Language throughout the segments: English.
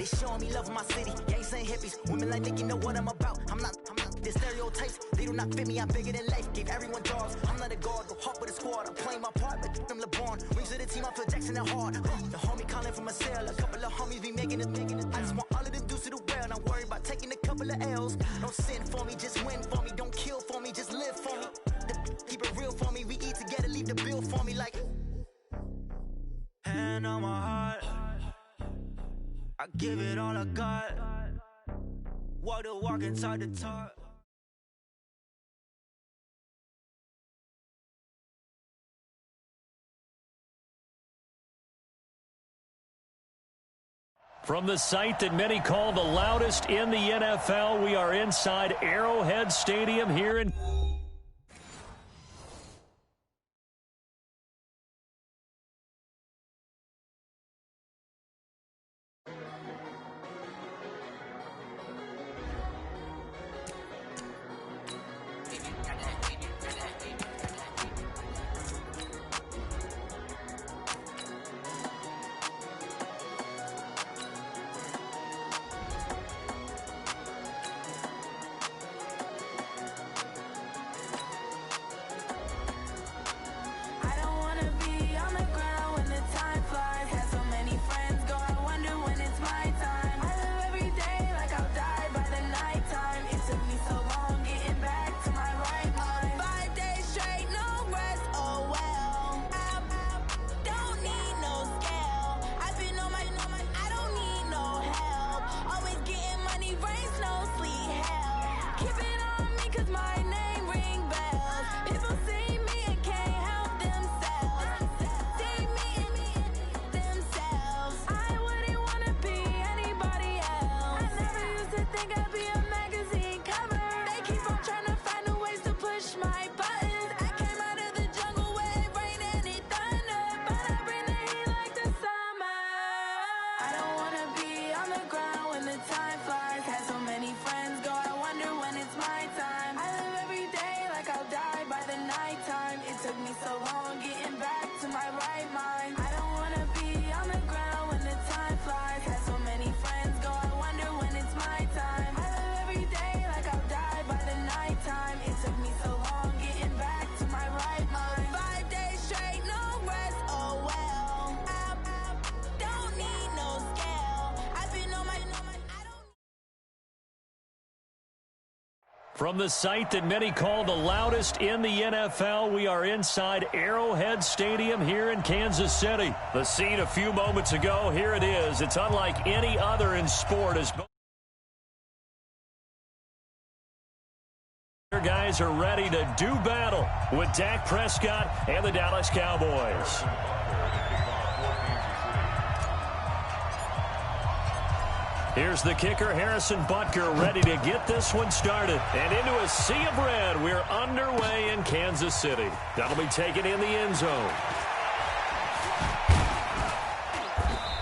They showing me love in my city. Gangs ain't hippies. Women like think you know what I'm about. I'm not. The stereotypes, they do not fit me. I'm bigger than life. Gave everyone dogs. I'm not a guard. Go hard with a squad. I'm playing my part, but I'm LeBron. Wings of the team. I feel Jackson and hard. The homie calling from a cell. A couple of homies be making it. I just want all of them dudes to do well. Not worry about taking a couple of L's. Don't sin for me, just win for me. Don't kill for me, just live for me. Keep it real for me. We eat together, leave the bill for me like. Hand on my heart, I give it all I got. Walk the walk inside the talk. From the site that many call the loudest in the NFL, we are inside Arrowhead Stadium here in... From the site that many call the loudest in the NFL, we are inside Arrowhead Stadium here in Kansas City. The scene a few moments ago, here it is. It's unlike any other in sport as both guys are ready to do battle with Dak Prescott and the Dallas Cowboys. Here's the kicker, Harrison Butker, ready to get this one started. And into a sea of red, we're underway in Kansas City. That'll be taken in the end zone.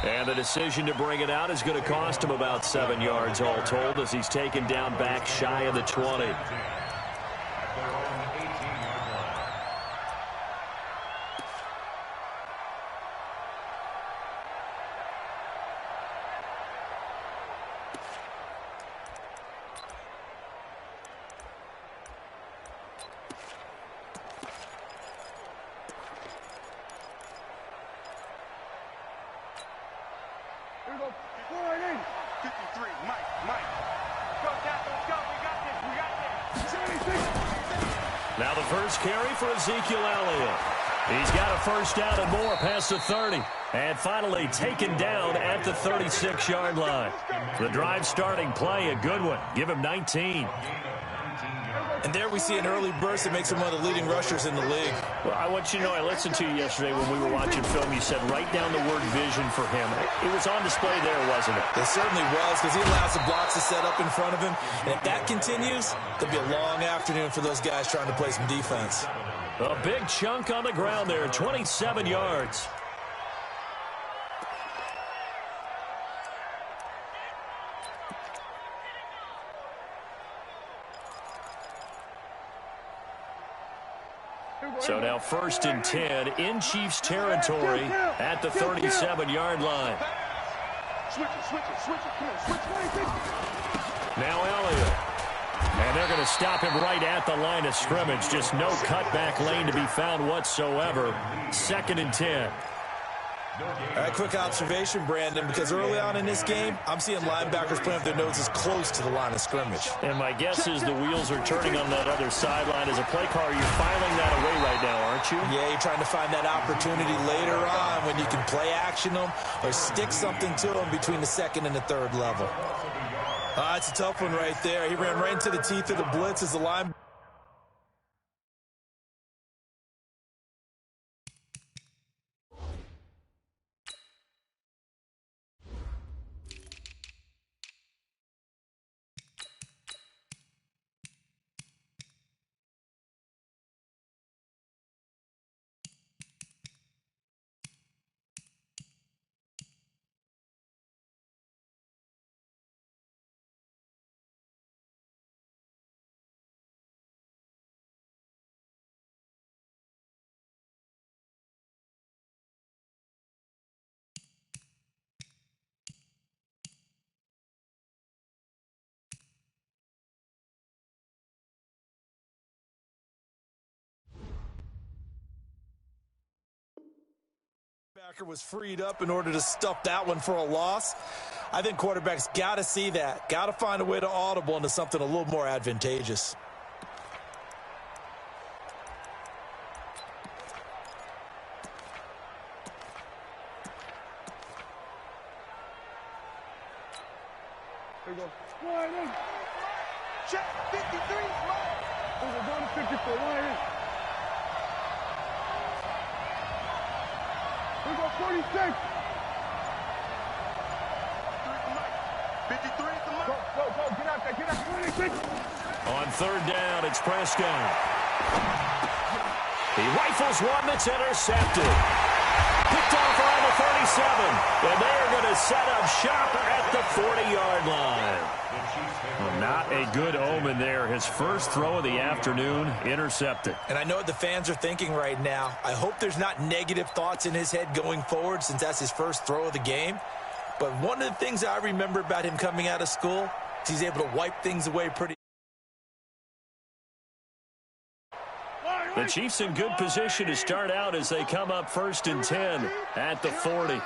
And the decision to bring it out is going to cost him about 7 yards all told as he's taken down back shy of the 20. Now the first carry for Ezekiel Elliott. He's got a first down and more past the 30. And finally taken down at the 36-yard line. The drive starting play, a good one. Give him 19. And there we see an early burst that makes him one of the leading rushers in the league. Well, I want you to know, I listened to you yesterday when we were watching film. You said write down the word vision for him. It was on display there, wasn't it? It certainly was, because he allows the blocks to set up in front of him. And if that continues, there'll be a long afternoon for those guys trying to play some defense. A big chunk on the ground there, 27 yards. So now 1st and 10 in Chiefs territory at the 37-yard line. Now Elliott. And they're going to stop him right at the line of scrimmage. Just no cutback lane to be found whatsoever. 2nd and 10. All right, quick observation, Brandon, because early on in this game, I'm seeing linebackers playing with their noses close to the line of scrimmage. And my guess is the wheels are turning on that other sideline. As a play caller, you're filing that away right now, aren't you? Yeah, you're trying to find that opportunity later on when you can play action them or stick something to them between the 2nd and the 3rd level. It's a tough one right there. He ran right into the teeth of the blitz as the line. Was freed up in order to stuff that one for a loss. I think quarterbacks got to see that. Got to find a way to audible into something a little more advantageous. There you go. Check 53. We're going to 54. We go 46. 53 is the mark. Go, get out there, 46. On 3rd down, it's Prescott. He rifles one that's intercepted. Picked off around the 37. And they're going to set up shop at the 40-yard line. Well, not a good omen there. His first throw of the afternoon, intercepted. And I know what the fans are thinking right now. I hope there's not negative thoughts in his head going forward since that's his first throw of the game. But one of the things I remember about him coming out of school is he's able to wipe things away pretty. The Chiefs in good position to start out as they come up 1st and 10 at the 40.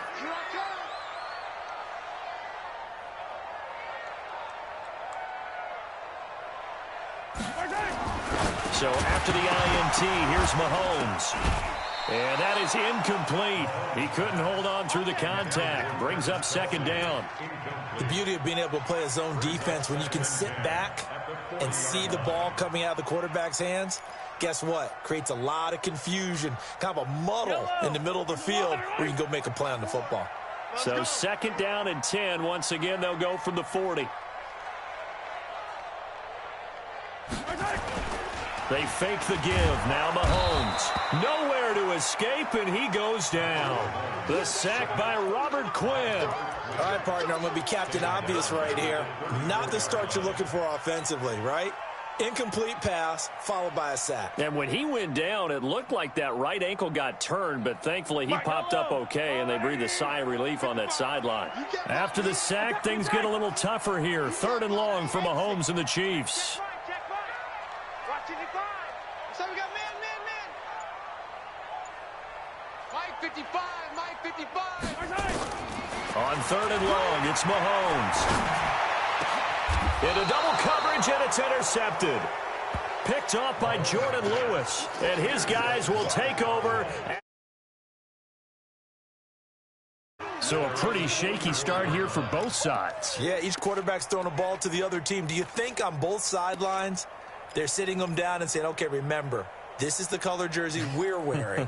So after the INT, here's Mahomes. And that is incomplete. He couldn't hold on through the contact. Brings up 2nd down. The beauty of being able to play a zone defense when you can sit back and see the ball coming out of the quarterback's hands, guess what? Creates a lot of confusion, kind of a muddle in the middle of the field where you can go make a play on the football. So 2nd down and 10. Once again, they'll go from the 40. They fake the give. Now Mahomes. Nowhere to escape, and he goes down. The sack by Robert Quinn. All right, partner, I'm going to be Captain Obvious right here. Not the start you're looking for offensively, right? Incomplete pass, followed by a sack. And when he went down, it looked like that right ankle got turned, but thankfully he popped up okay, and they breathed a sigh of relief on that sideline. After the sack, things get a little tougher here. 3rd and long for Mahomes and the Chiefs. So we got man. Mike 55. On 3rd and long, it's Mahomes. Into double coverage, and it's intercepted. Picked off by Jordan Lewis, and his guys will take over. So a pretty shaky start here for both sides. Yeah, each quarterback's throwing a ball to the other team. Do you think on both sidelines they're sitting them down and saying, okay, remember, this is the color jersey we're wearing.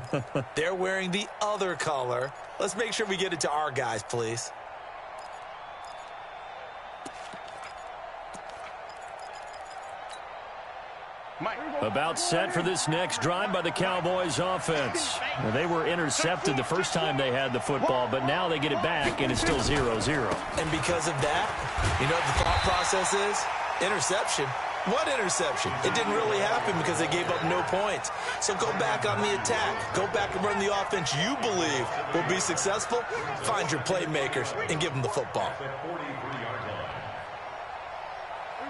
They're wearing the other color. Let's make sure we get it to our guys, please. About set for this next drive by the Cowboys offense. Well, they were intercepted the first time they had the football, but now they get it back, and it's still 0-0. And because of that, you know what the thought process is? Interception. What interception? It didn't really happen because they gave up no points. So go back on the attack. Go back and run the offense you believe will be successful. Find your playmakers and give them the football.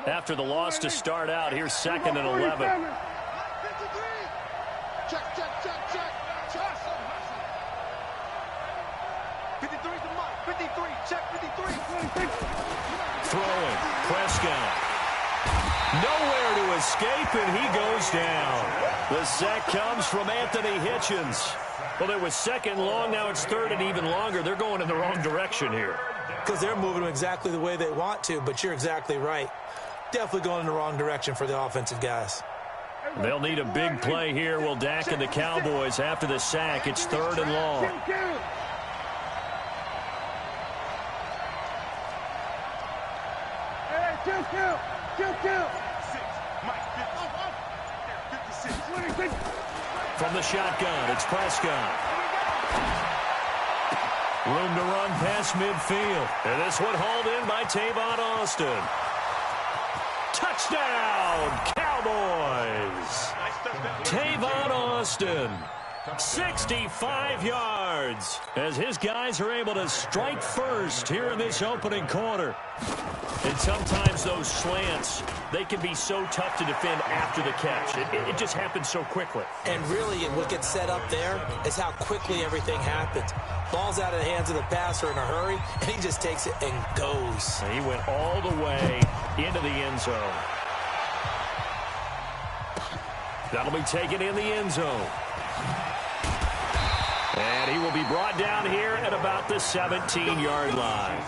After the loss to start out, here's 2nd and 11. Check. 53's the mark. 53. Check 53. Throwing. Prescott. Nowhere to escape, and he goes down. The sack comes from Anthony Hitchens. Well, it was 2nd long. Now it's 3rd and even longer. They're going in the wrong direction here. Because they're moving them exactly the way they want to, but you're exactly right. Definitely going in the wrong direction for the offensive guys. They'll need a big play here. Will Dak and the Cowboys after the sack. It's 3rd and long. From the shotgun, it's Prescott. Room to run past midfield. And this one hauled in by Tavon Austin. Touchdown, Cowboys! Tavon Austin, 65 yards, as his guys are able to strike first here in this opening quarter. And sometimes those slants, they can be so tough to defend after the catch. It just happens so quickly. And really, what gets set up there is how quickly everything happens. Ball's out of the hands of the passer in a hurry, and he just takes it and goes. He went all the way into the end zone. That'll be taken in the end zone. And he will be brought down here at about the 17-yard line.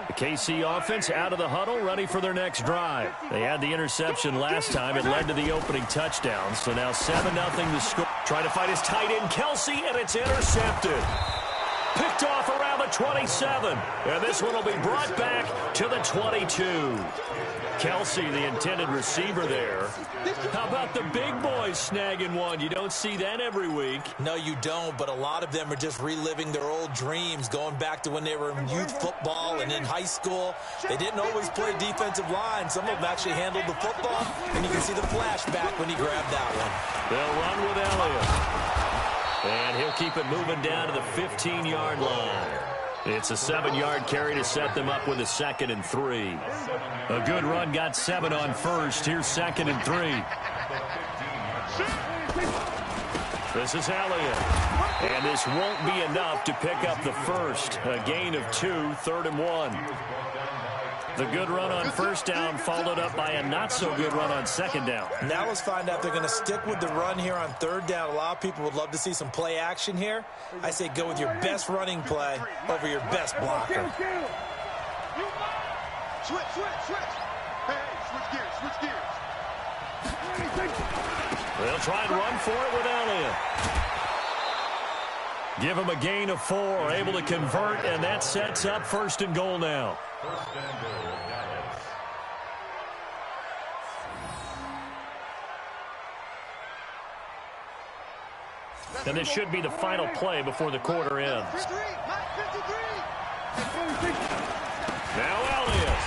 The KC offense out of the huddle, ready for their next drive. They had the interception last time. It led to the opening touchdown. So now 7-0 the score. Trying to fight his tight end, Kelsey, and it's intercepted. Picked off around the 27. And this one will be brought back to the 22. Kelsey, the intended receiver there. How about the big boys snagging one? You don't see that every week. No, you don't, but a lot of them are just reliving their old dreams, going back to when they were in youth football and in high school. They didn't always play defensive line. Some of them actually handled the football, and you can see the flashback when he grabbed that one. They'll run with Elliott. And he'll keep it moving down to the 15-yard line. It's a 7-yard carry to set them up with a 2nd and 3. A good run got 7 on first. Here's 2nd and 3. This is Elliott. And this won't be enough to pick up the first. A gain of 2, 3rd and 1. The good run on first down followed up by a not-so-good run on 2nd down. Now let's find out if they're going to stick with the run here on 3rd down. A lot of people would love to see some play action here. I say go with your best running play over your best blocker. Switch. Hey, switch gears. They'll try and run for it with Elliott. Give him a gain of 4, able to convert, and that sets up 1st and goal now. And this should be the final play before the quarter ends. Now Elliott.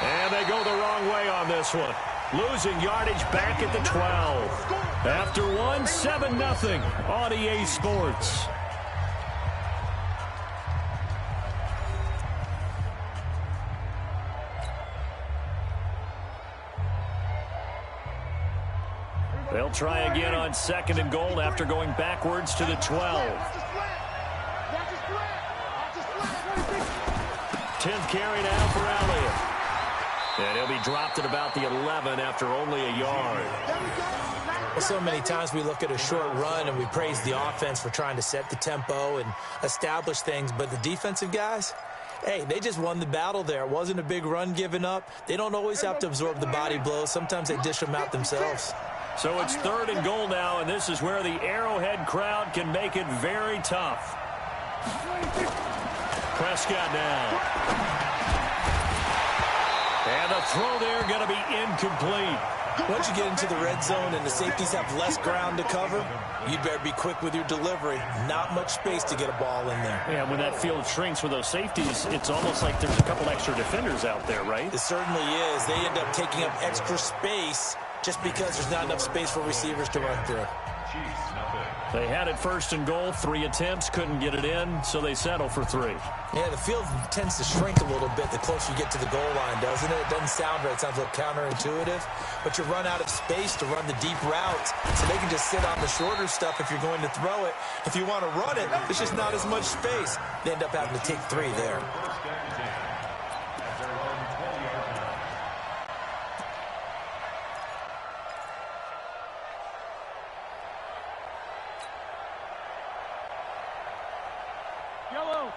And they go the wrong way on this one. Losing yardage back at the 12. After one, 7-0 on EA Sports. They'll try again on 2nd and goal after going backwards to the 12. 10th carry now for Elliott. And he'll be dropped at about the 11 after only a yard. Well, so many times we look at a short run and we praise the offense for trying to set the tempo and establish things, but the defensive guys, hey, they just won the battle there. It wasn't a big run given up. They don't always have to absorb the body blows. Sometimes they dish them out themselves. So it's 3rd and goal now, and this is where the Arrowhead crowd can make it very tough. Prescott now. And the throw there going to be incomplete. Once you get into the red zone and the safeties have less ground to cover, you'd better be quick with your delivery. Not much space to get a ball in there. Yeah, when that field shrinks with those safeties, it's almost like there's a couple extra defenders out there, right? It certainly is. They end up taking up extra space just because there's not enough space for receivers to run through. They had it 1st and goal, 3 attempts, couldn't get it in, so they settle for 3. Yeah, the field tends to shrink a little bit the closer you get to the goal line, doesn't it? It doesn't sound right. It sounds a little counterintuitive. But you run out of space to run the deep routes, so they can just sit on the shorter stuff if you're going to throw it. If you want to run it, there's just not as much space. They end up having to take 3 there.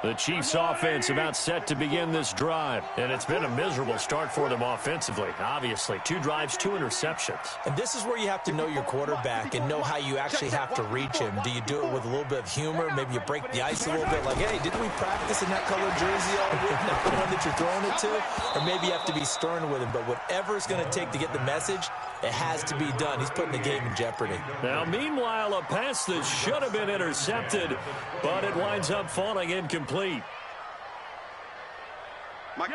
The Chiefs offense about set to begin this drive, and it's been a miserable start for them offensively. Obviously, 2 drives, 2 interceptions. And this is where you have to know your quarterback and know how you actually have to reach him. Do you do it with a little bit of humor? Maybe you break the ice a little bit like, hey, didn't we practice in that colored jersey all week? Not the one that you're throwing it to? Or maybe you have to be stern with him. But whatever it's going to take to get the message, it has to be done. He's putting the game in jeopardy. Now, meanwhile, a pass that should have been intercepted, but it winds up falling incomplete.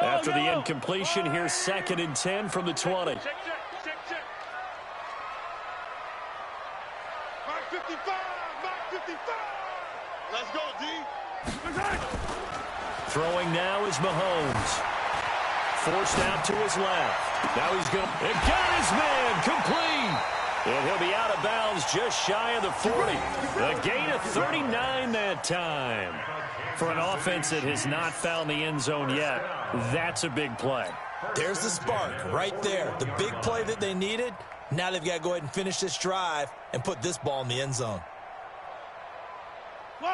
After the incompletion, here's 2nd and 10 from the 20. Check. Mark 55. Let's go, D. Throwing now is Mahomes. Forced out to his left. Now he's going to... It got his man complete. And he'll be out of bounds just shy of the 40. A gain of 39 that time. For an offense that has not found the end zone yet, that's a big play. There's the spark right there. The big play that they needed. Now they've got to go ahead and finish this drive and put this ball in the end zone.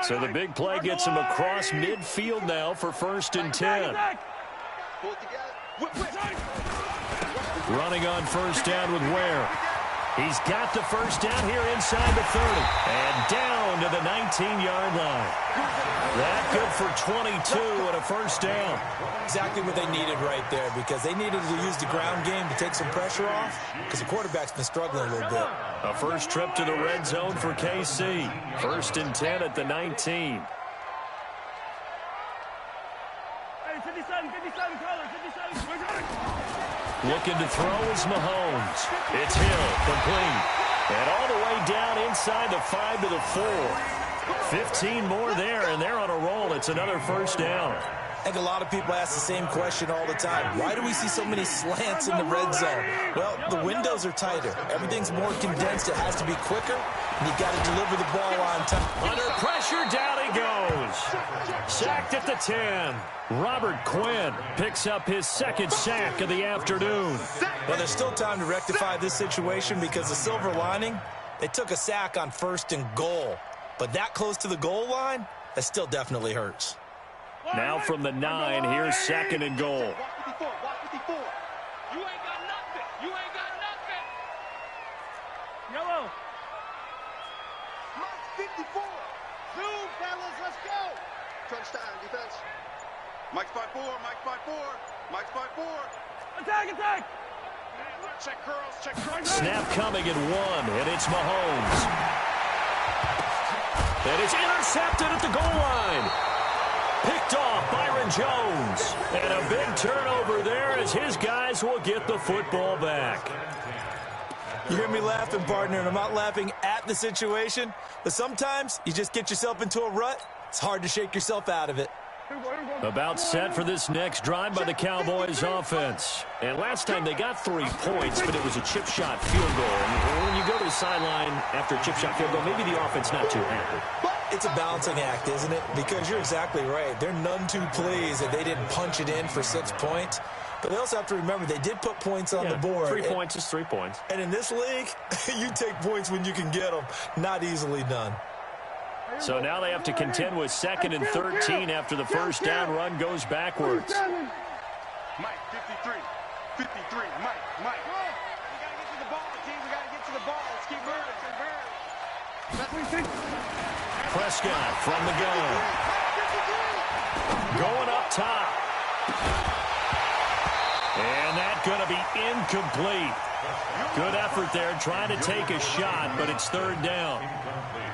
So the big play gets him across midfield now for 1st and 10. Running on 1st down with Ware. He's got the 1st down here inside the 30. And down to the 19-yard line. That good for 22 and a 1st down. Exactly what they needed right there, because they needed to use the ground game to take some pressure off, because the quarterback's been struggling a little bit. A first trip to the red zone for KC. 1st and 10 at the 19. Looking to throw is Mahomes. It's Hill, complete. And all the way down inside the 5 to the 4. 15 more there, and they're on a roll. It's another 1st down. I think a lot of people ask the same question all the time. Why do we see so many slants in the red zone? Well, the windows are tighter. Everything's more condensed. It has to be quicker, and you've got to deliver the ball on time. Under pressure, down he goes. Sacked at the 10. Robert Quinn picks up his 2nd sack of the afternoon. Well, there's still time to rectify this situation, because the silver lining, they took a sack on 1st and goal. But that close to the goal line, that still definitely hurts. Now from the 9, here's 2nd and goal. Watch 54. You ain't got nothing. Yellow. Mark 54. Zoom, fellas, let's go. Touchdown, defense. Mike's by 4. Attack. Check curls. Snap coming at 1, and it's Mahomes. And it's intercepted at the goal line. Picked off Byron Jones. And a big turnover there as his guys will get the football back. You hear me laughing, partner, and I'm not laughing at the situation, but sometimes you just get yourself into a rut. It's hard to shake yourself out of it. About set for this next drive by the Cowboys offense. And last time they got 3 points, but it was a chip shot field goal. And when you go to the sideline after a chip shot field goal, maybe the offense not too happy. It's a balancing act, isn't it? Because you're exactly right. They're none too pleased that they didn't punch it in for 6 points. But they also have to remember they did put points on the board. 3 points is 3 points. And in this league, you take points when you can get them. Not easily done. So now they have to contend with 2nd and 13 after the 1st down run goes backwards. Mike, 53. Mike. We got to get to the ball, team. We got to get to the ball. Let's keep moving. Prescott from the gun. Going up top. And that's going to be incomplete. Good effort there, trying to take a shot, but it's third down.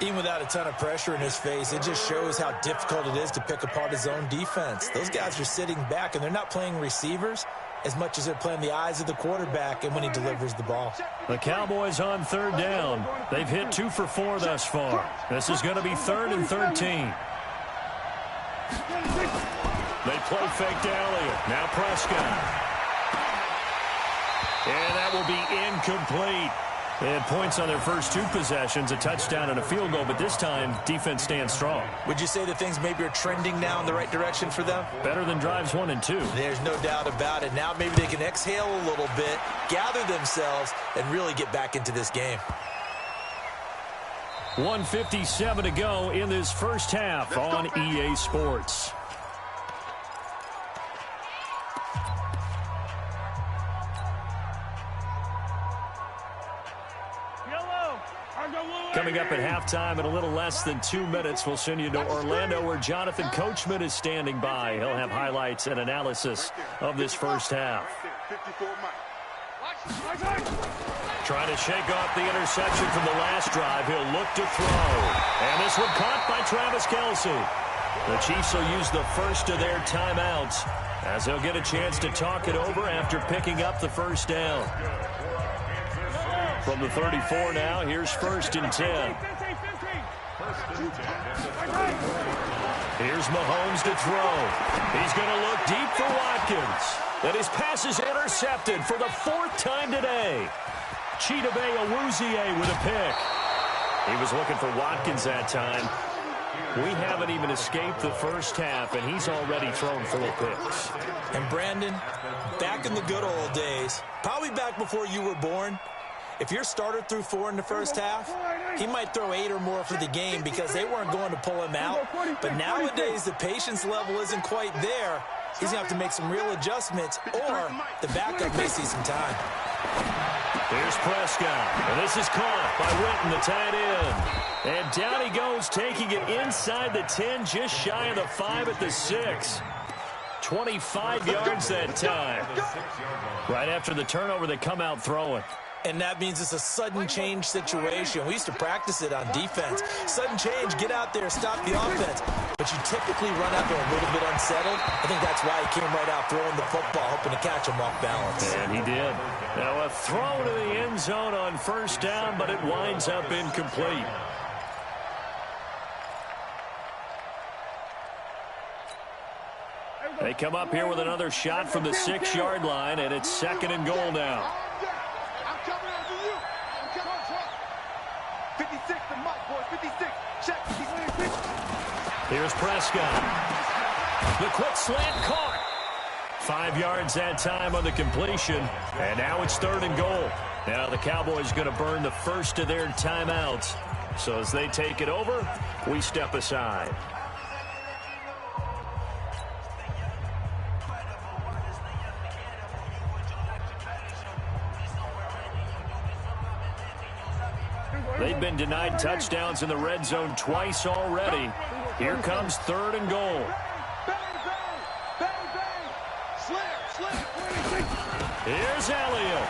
Even without a ton of pressure in his face, it just shows how difficult it is to pick apart his own defense. Those guys are sitting back, and they're not playing receivers as much as they're playing the eyes of the quarterback and when he delivers the ball. The Cowboys on third down. They've hit 2 for 4 thus far. This is going to be 3rd and 13. They play fake to Elliott. Now Prescott. And that will be incomplete. They had points on their first 2 possessions, a touchdown and a field goal, but this time, defense stands strong. Would you say that things maybe are trending now in the right direction for them? Better than drives 1 and 2. There's no doubt about it. Now maybe they can exhale a little bit, gather themselves, and really get back into this game. 1:57 to go in this first half on EA Sports. Coming up at halftime in a little less than 2 minutes, we'll send you to Orlando where Jonathan Coachman is standing by. He'll have highlights and analysis of this first half. Trying to shake off the interception from the last drive. He'll look to throw. And this one caught by Travis Kelce. The Chiefs will use the first of their timeouts as they'll get a chance to talk it over after picking up the first down. From the 34 now, here's 1st and 10. Here's Mahomes to throw. He's going to look deep for Watkins. And his pass is intercepted for the 4th time today. Chidobe Awuzie with a pick. He was looking for Watkins that time. We haven't even escaped the first half, and he's already thrown 4 picks. And Brandon, back in the good old days, probably back before you were born, if your starter threw 4 in the first half, he might throw 8 or more for the game because they weren't going to pull him out. But nowadays, the patience level isn't quite there. He's going to have to make some real adjustments, or the backup may see some time. Here's Prescott, and this is caught by Witten, the tight end. And down he goes, taking it inside the 10, just shy of the 5 at the 6. 25 yards that time. Right after the turnover, they come out throwing. And that means it's a sudden change situation. We used to practice it on defense. Sudden change, get out there, stop the offense. But you typically run out there a little bit unsettled. I think that's why he came right out throwing the football, hoping to catch him off balance. And he did. Now a throw to the end zone on 1st down, but it winds up incomplete. They come up here with another shot from the 6-yard line, and it's 2nd and goal now. 56, the mic, boys, 56. Check, 56. Here's Prescott. The quick slant caught. 5 yards that time on the completion, and now it's 3rd and goal. Now the Cowboys going to burn the first of their timeouts. So as they take it over, we step aside. They've been denied touchdowns in the red zone twice already. Here comes 3rd and goal. Here's Elliott.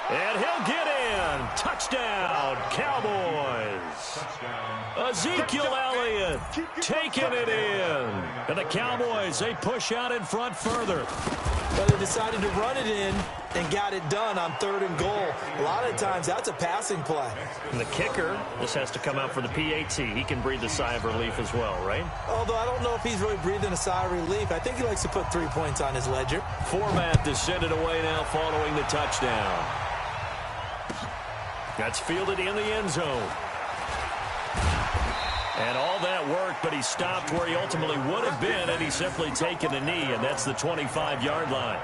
And he'll get in. Touchdown, Cowboys. Ezekiel Elliott taking it in. And the Cowboys, they push out in front further. But they decided to run it in and got it done on 3rd and goal. A lot of times, that's a passing play. And the kicker, this has to come out for the PAT. He can breathe a sigh of relief as well, right? Although I don't know if he's really breathing a sigh of relief. I think he likes to put 3 points on his ledger. Format to send it away now following the touchdown. That's fielded in the end zone. And all that worked, but he stopped where he ultimately would have been, and he's simply taken a knee, and that's the 25-yard line.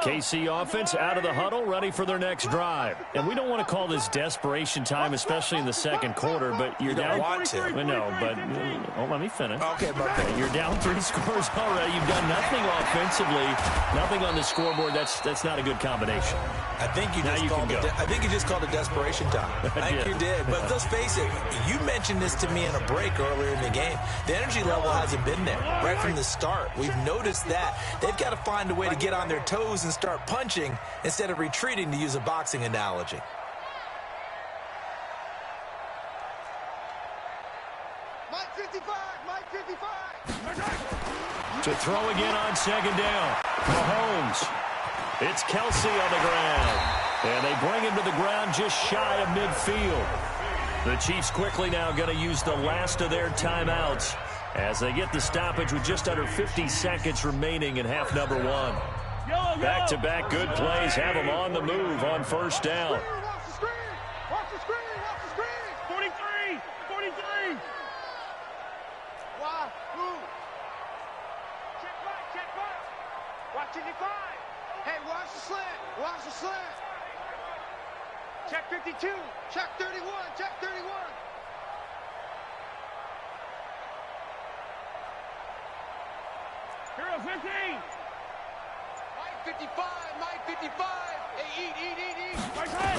KC offense out of the huddle, ready for their next drive. And we don't want to call this desperation time, especially in the second quarter, but you're down. Want to. No, but let me finish. Okay, You're down 3 scores already. You've done nothing offensively, nothing on the scoreboard. That's not a good combination. I think you just called it desperation time. I think you did. But let's face it, you mentioned this to me in a break earlier in the game. The energy level hasn't been there right from the start. We've noticed that. They've got to find a way to get on their toes and start punching instead of retreating, to use a boxing analogy. Mike 55, Mike 55. To throw again on second down. Mahomes. It's Kelsey on the ground. And they bring him to the ground just shy of midfield. The Chiefs quickly now going to use the last of their timeouts as they get the stoppage with just under 50 seconds remaining in half number one. Back-to-back good plays have them on the move on first down. Watch the screen! Watch the screen! Watch the screen! 43! 43! Why? Who? Check right! Watch 55! Hey, watch the slant! Watch the slant! Check 52! Check 31! Check 31! Hero 15! Mike 55! Mike 55! Hey, eat! Right side!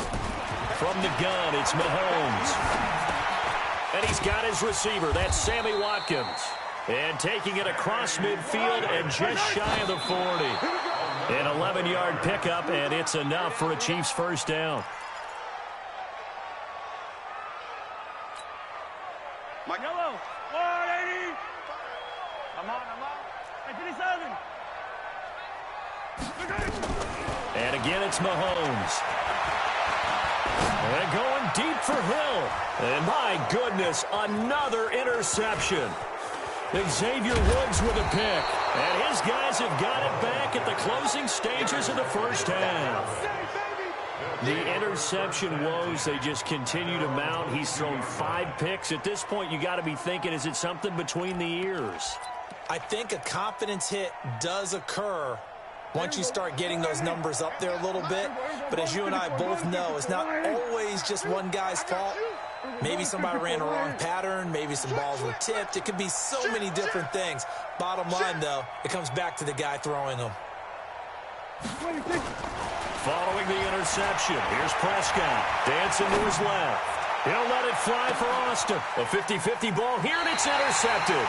From the gun, it's Mahomes. And he's got his receiver. That's Sammy Watkins. And taking it across midfield and just shy of the 40. An 11-yard pickup, and it's enough for a Chiefs first down. Mike Yellow, 180. I'm on. Hey, 57. And again, it's Mahomes. And going deep for Hill. And my goodness, another interception. Xavier Woods with a pick. And his guys have got it back at the closing stages of the first half. The interception woes, they just continue to mount. He's thrown 5 picks. At this point, you got to be thinking, is it something between the ears? I think a confidence hit does occur once you start getting those numbers up there a little bit. But as you and I both know, it's not always just one guy's fault. Maybe somebody ran a wrong pattern. Maybe some balls were tipped. It could be so many different things. Bottom line, though, it comes back to the guy throwing them. Following the interception, here's Prescott. Dancing to his left. He'll let it fly for Austin. A 50-50 ball here, and it's intercepted.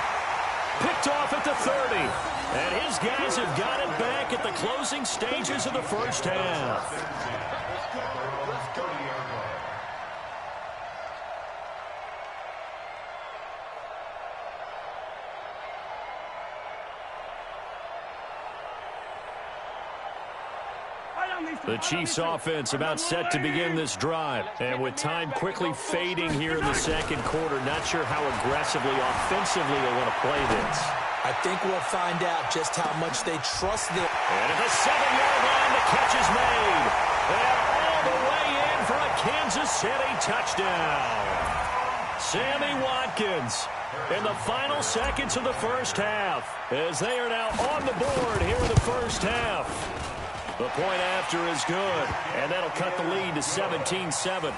Picked off at the 30. And his guys have got it back at the closing stages of the first half. The Chiefs offense about set to begin this drive. And with time quickly fading here in the second quarter, not sure how aggressively, offensively they'll want to play this. I think we'll find out just how much they trust them. And at the 7-yard line, the catch is made. And all the way in for a Kansas City touchdown. Sammy Watkins in the final seconds of the first half as they are now on the board here in the first half. The point after is good, and that'll cut the lead to 17-7.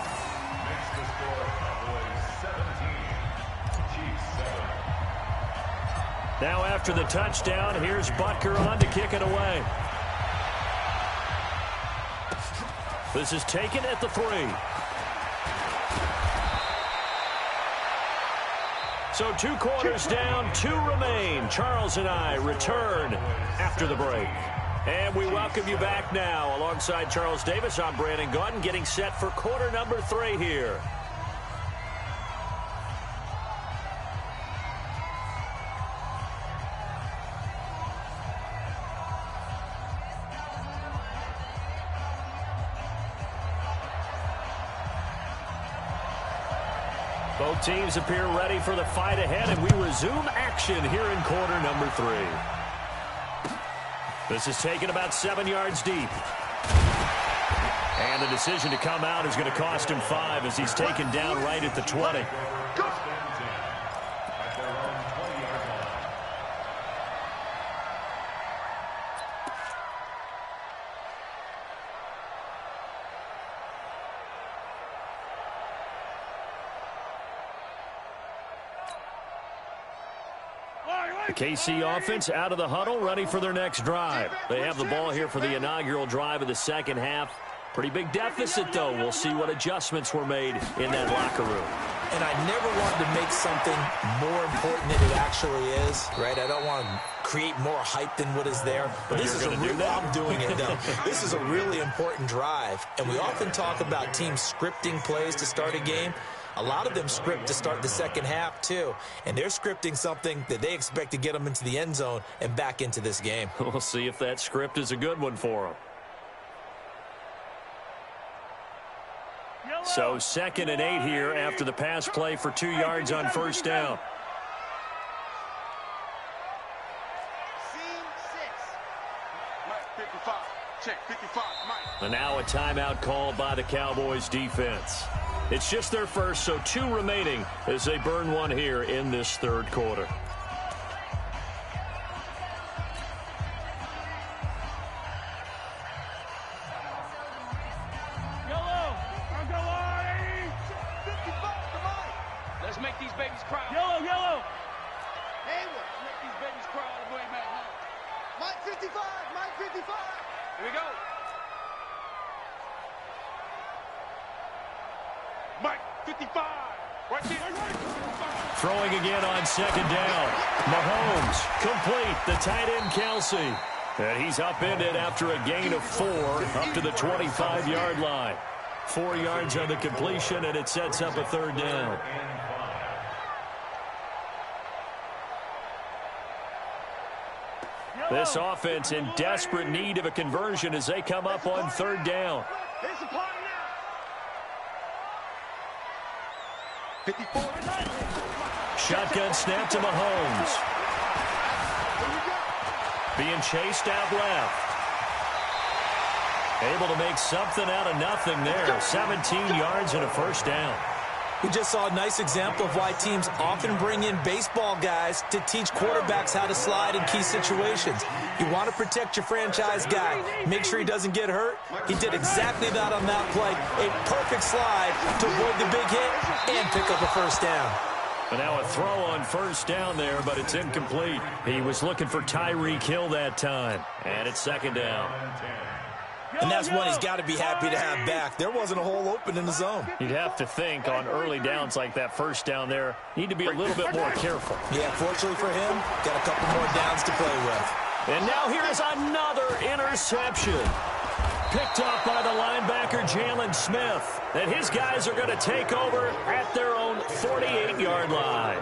Now after the touchdown, here's Butker on to kick it away. This is taken at the 3. So 2 quarters down, 2 remain. Charles and I return after the break. And we welcome you back now. Alongside Charles Davis, I'm Brandon Gaudin, getting set for quarter number 3 here. Both teams appear ready for the fight ahead, and we resume action here in quarter number 3. This is taken about 7 yards deep. And the decision to come out is going to cost him 5 as he's taken down right at the 20. The KC offense out of the huddle, ready for their next drive. They have the ball here for the inaugural drive of the second half. Pretty big deficit, though. We'll see what adjustments were made in that locker room. And I never wanted to make something more important than it actually is, right? I don't want to create more hype than what is there. But this is a real, I'm doing it, though. This is a really important drive. And we often talk about teams scripting plays to start a game. A lot of them script to start the second half, too. And they're scripting something that they expect to get them into the end zone and back into this game. We'll see if that script is a good one for them. So 2nd and 8 here after the pass play for 2 yards on first down. And now a timeout called by the Cowboys defense. It's just their first, so 2 remaining as they burn one here in this third quarter. Throwing again on 2nd down. Mahomes complete. The tight end Kelsey. And he's upended after a gain of 4 up to the 25-yard line. 4 yards on the completion, and it sets up a 3rd down. This offense in desperate need of a conversion as they come up on 3rd down. Shotgun snap to Mahomes. Being chased out left. Able to make something out of nothing there. 17 yards and a 1st down. We just saw a nice example of why teams often bring in baseball guys to teach quarterbacks how to slide in key situations. You want to protect your franchise guy. Make sure he doesn't get hurt. He did exactly that on that play. A perfect slide to avoid the big hit and pick up a 1st down. And now a throw on 1st down there, but it's incomplete. He was looking for Tyreek Hill that time. And it's 2nd down. And that's one he's got to be happy to have back. There wasn't a hole open in the zone. You'd have to think on early downs like that 1st down there, need to be a little bit more careful. Yeah, fortunately for him, got a couple more downs to play with. And now here's another interception. Picked off by the linebacker, Jalen Smith. And his guys are going to take over at their own 48-yard line.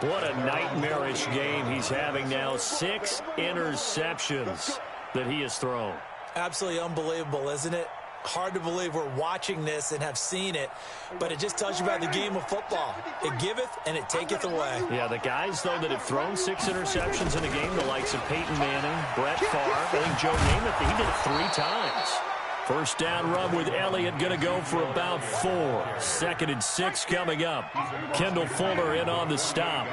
What a nightmarish game he's having now. 6 interceptions that he has thrown. Absolutely unbelievable, isn't it? Hard to believe we're watching this and have seen it, but it just tells you about the game of football. It giveth and it taketh away. Yeah, the guys, though, that have thrown 6 interceptions in a game, the likes of Peyton Manning, Brett Favre, I think Joe Namath, he did it 3 times. 1st down run with Elliott going to go for about 4. 2nd and 6 coming up. Kendall Fuller in on the stop.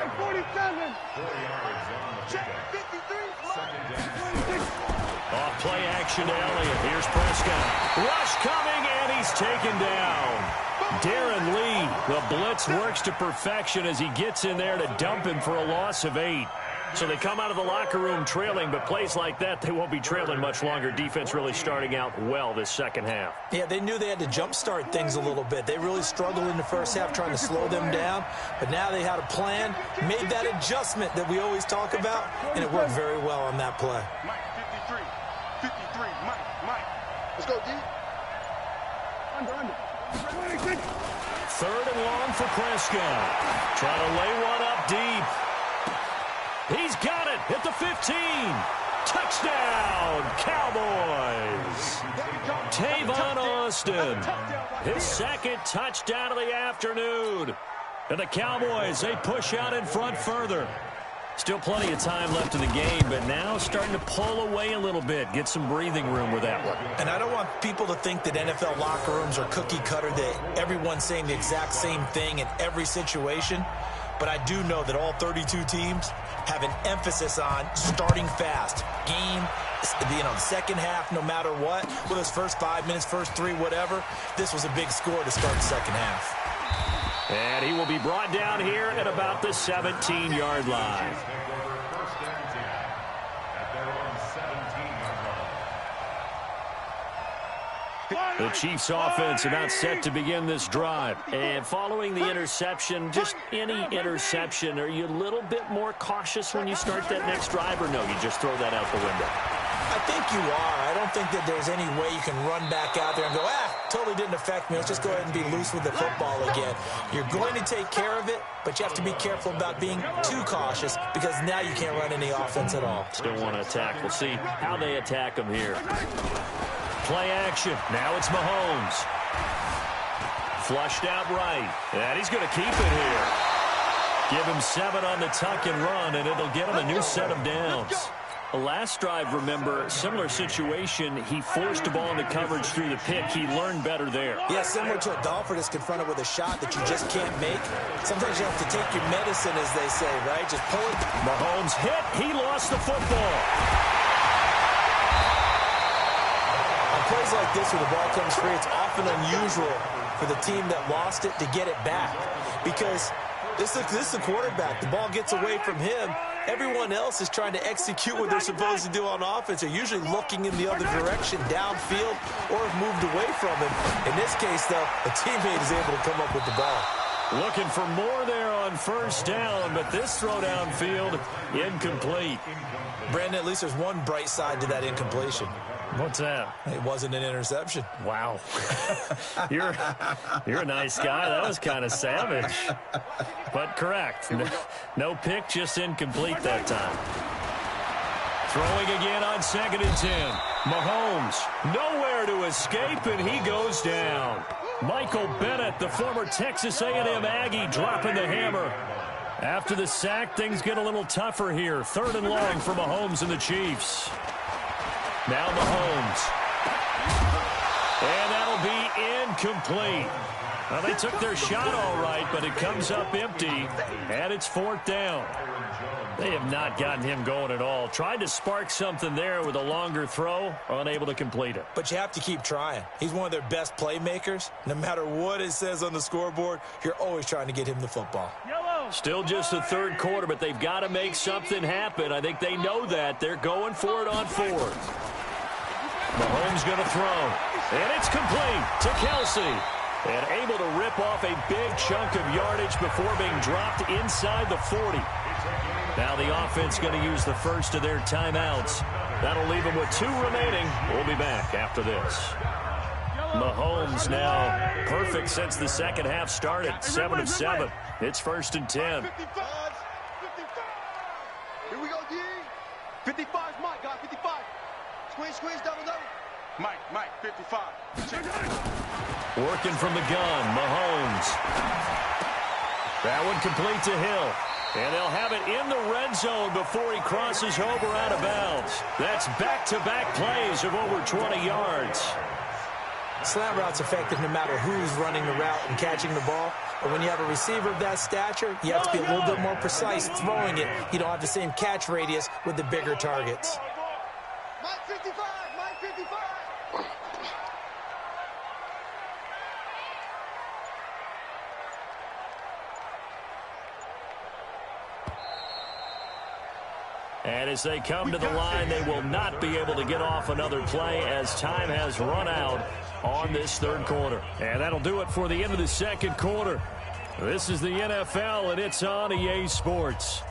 Off play action to Elliott. Here's Prescott. Rush coming, and he's taken down. Darren Lee, the blitz works to perfection as he gets in there to dump him for a loss of 8. So they come out of the locker room trailing, but plays like that, they won't be trailing much longer. Defense really starting out well this 2nd half. Yeah, they knew they had to jumpstart things a little bit. They really struggled in the 1st half trying to slow them down, but now they had a plan, made that adjustment that we always talk about, and it worked very well on that play. Let's go, D. Under. 3rd and long for Prescott. Trying to lay one up deep. He's got it at the 15. Touchdown, Cowboys. Tavon Austin, his 2nd touchdown of the afternoon. And the Cowboys, they push out in front further. Still plenty of time left in the game, but now starting to pull away a little bit, get some breathing room with that one. And I don't want people to think that NFL locker rooms are cookie cutter, that everyone's saying the exact same thing in every situation. But I do know that all 32 teams have an emphasis on starting fast. Game, the 2nd half, no matter what. With those first 5 minutes, first 3, whatever. This was a big score to start the 2nd half. And he will be brought down here at about the 17-yard line. The Chiefs offense about set to begin this drive. And following the interception, just any interception, are you a little bit more cautious when you start that next drive, or no, you just throw that out the window? I think you are. I don't think that there's any way you can run back out there and go, totally didn't affect me. Let's just go ahead and be loose with the football again. You're going to take care of it, but you have to be careful about being too cautious because now you can't run any offense at all. Still want to attack. We'll see how they attack them here. Play action. Now it's Mahomes. Flushed out right. And he's going to keep it here. Give him 7 on the tuck and run, and it'll get him a new set of downs. The last drive, remember, similar situation. He forced the ball into coverage through the pick. He learned better there. Yeah, similar to a golfer that's confronted with a shot that you just can't make. Sometimes you have to take your medicine, as they say, right? Just pull it. Mahomes hit. He lost the football. On plays like this where the ball comes free, it's often unusual for the team that lost it to get it back because this is the quarterback. The ball gets away from him. Everyone else is trying to execute what they're supposed to do on offense. They're usually looking in the other direction, downfield, or have moved away from him. In this case, though, a teammate is able to come up with the ball. Looking for more there on first down, but this throw downfield, incomplete. Brandon, at least there's one bright side to that incompletion. What's that? It wasn't an interception. Wow. You're a nice guy. That was kind of savage. But correct. No pick, just incomplete that time. Throwing again on 2nd and 10. Mahomes, nowhere to escape, and he goes down. Michael Bennett, the former Texas A&M Aggie, dropping the hammer. After the sack, things get a little tougher here. 3rd and long for Mahomes and the Chiefs. Now Mahomes. And that'll be incomplete. Well, they took their shot all right, but it comes up empty, and it's 4th down. They have not gotten him going at all. Tried to spark something there with a longer throw, unable to complete it. But you have to keep trying. He's one of their best playmakers. No matter what it says on the scoreboard, you're always trying to get him the football. Still just the 3rd quarter, but they've got to make something happen. I think they know that. They're going for it on 4th. Mahomes going to throw. And it's complete to Kelsey. And able to rip off a big chunk of yardage before being dropped inside the 40. Now the offense going to use the first of their timeouts. That'll leave them with 2 remaining. We'll be back after this. Mahomes now perfect since the second half started. 7 of 7. It's 1st and 10. 55. Here we go, D. 55, Mike, got 55. Squeeze, double. Mike, 55. Working from the gun, Mahomes. That one complete to Hill. And they'll have it in the red zone before he crosses over out of bounds. That's back-to-back plays of over 20 yards. Slant route's effective no matter who's running the route and catching the ball. But when you have a receiver of that stature, you have to be a little bit more precise throwing it. You don't have the same catch radius with the bigger targets. Mike 55. And as they come to the line, they will not be able to get off another play as time has run out on this 3rd quarter. And that'll do it for the end of the 2nd quarter. This is the NFL, and it's on EA Sports.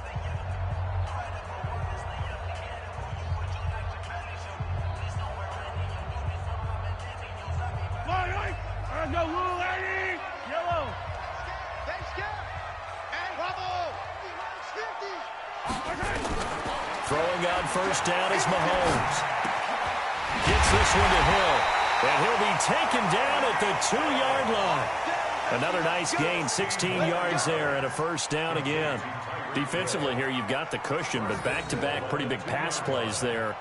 Yellow. And Bravo. Throwing on first down is Mahomes. Gets this one to Hill. And he'll be taken down at the 2-yard line. Another nice gain, 16 yards there, and a 1st down again. Defensively here, you've got the cushion, but back-to-back pretty big pass plays there.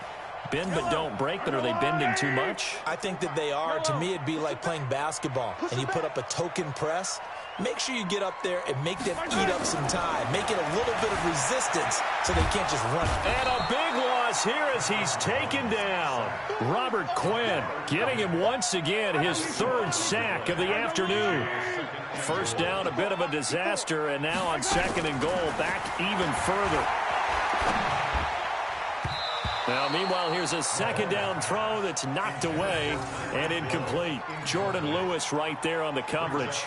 Bend but don't break, but are they bending too much? I think that they are. To me, it'd be like playing basketball, and you put up a token press. Make sure you get up there and make them eat up some time. Make it a little bit of resistance so they can't just run. And a big loss here as he's taken down. Robert Quinn getting him once again his 3rd sack of the afternoon. 1st down, a bit of a disaster, and now on 2nd and goal, back even further. Now, meanwhile, here's a second down throw that's knocked away and incomplete. Jordan Lewis right there on the coverage.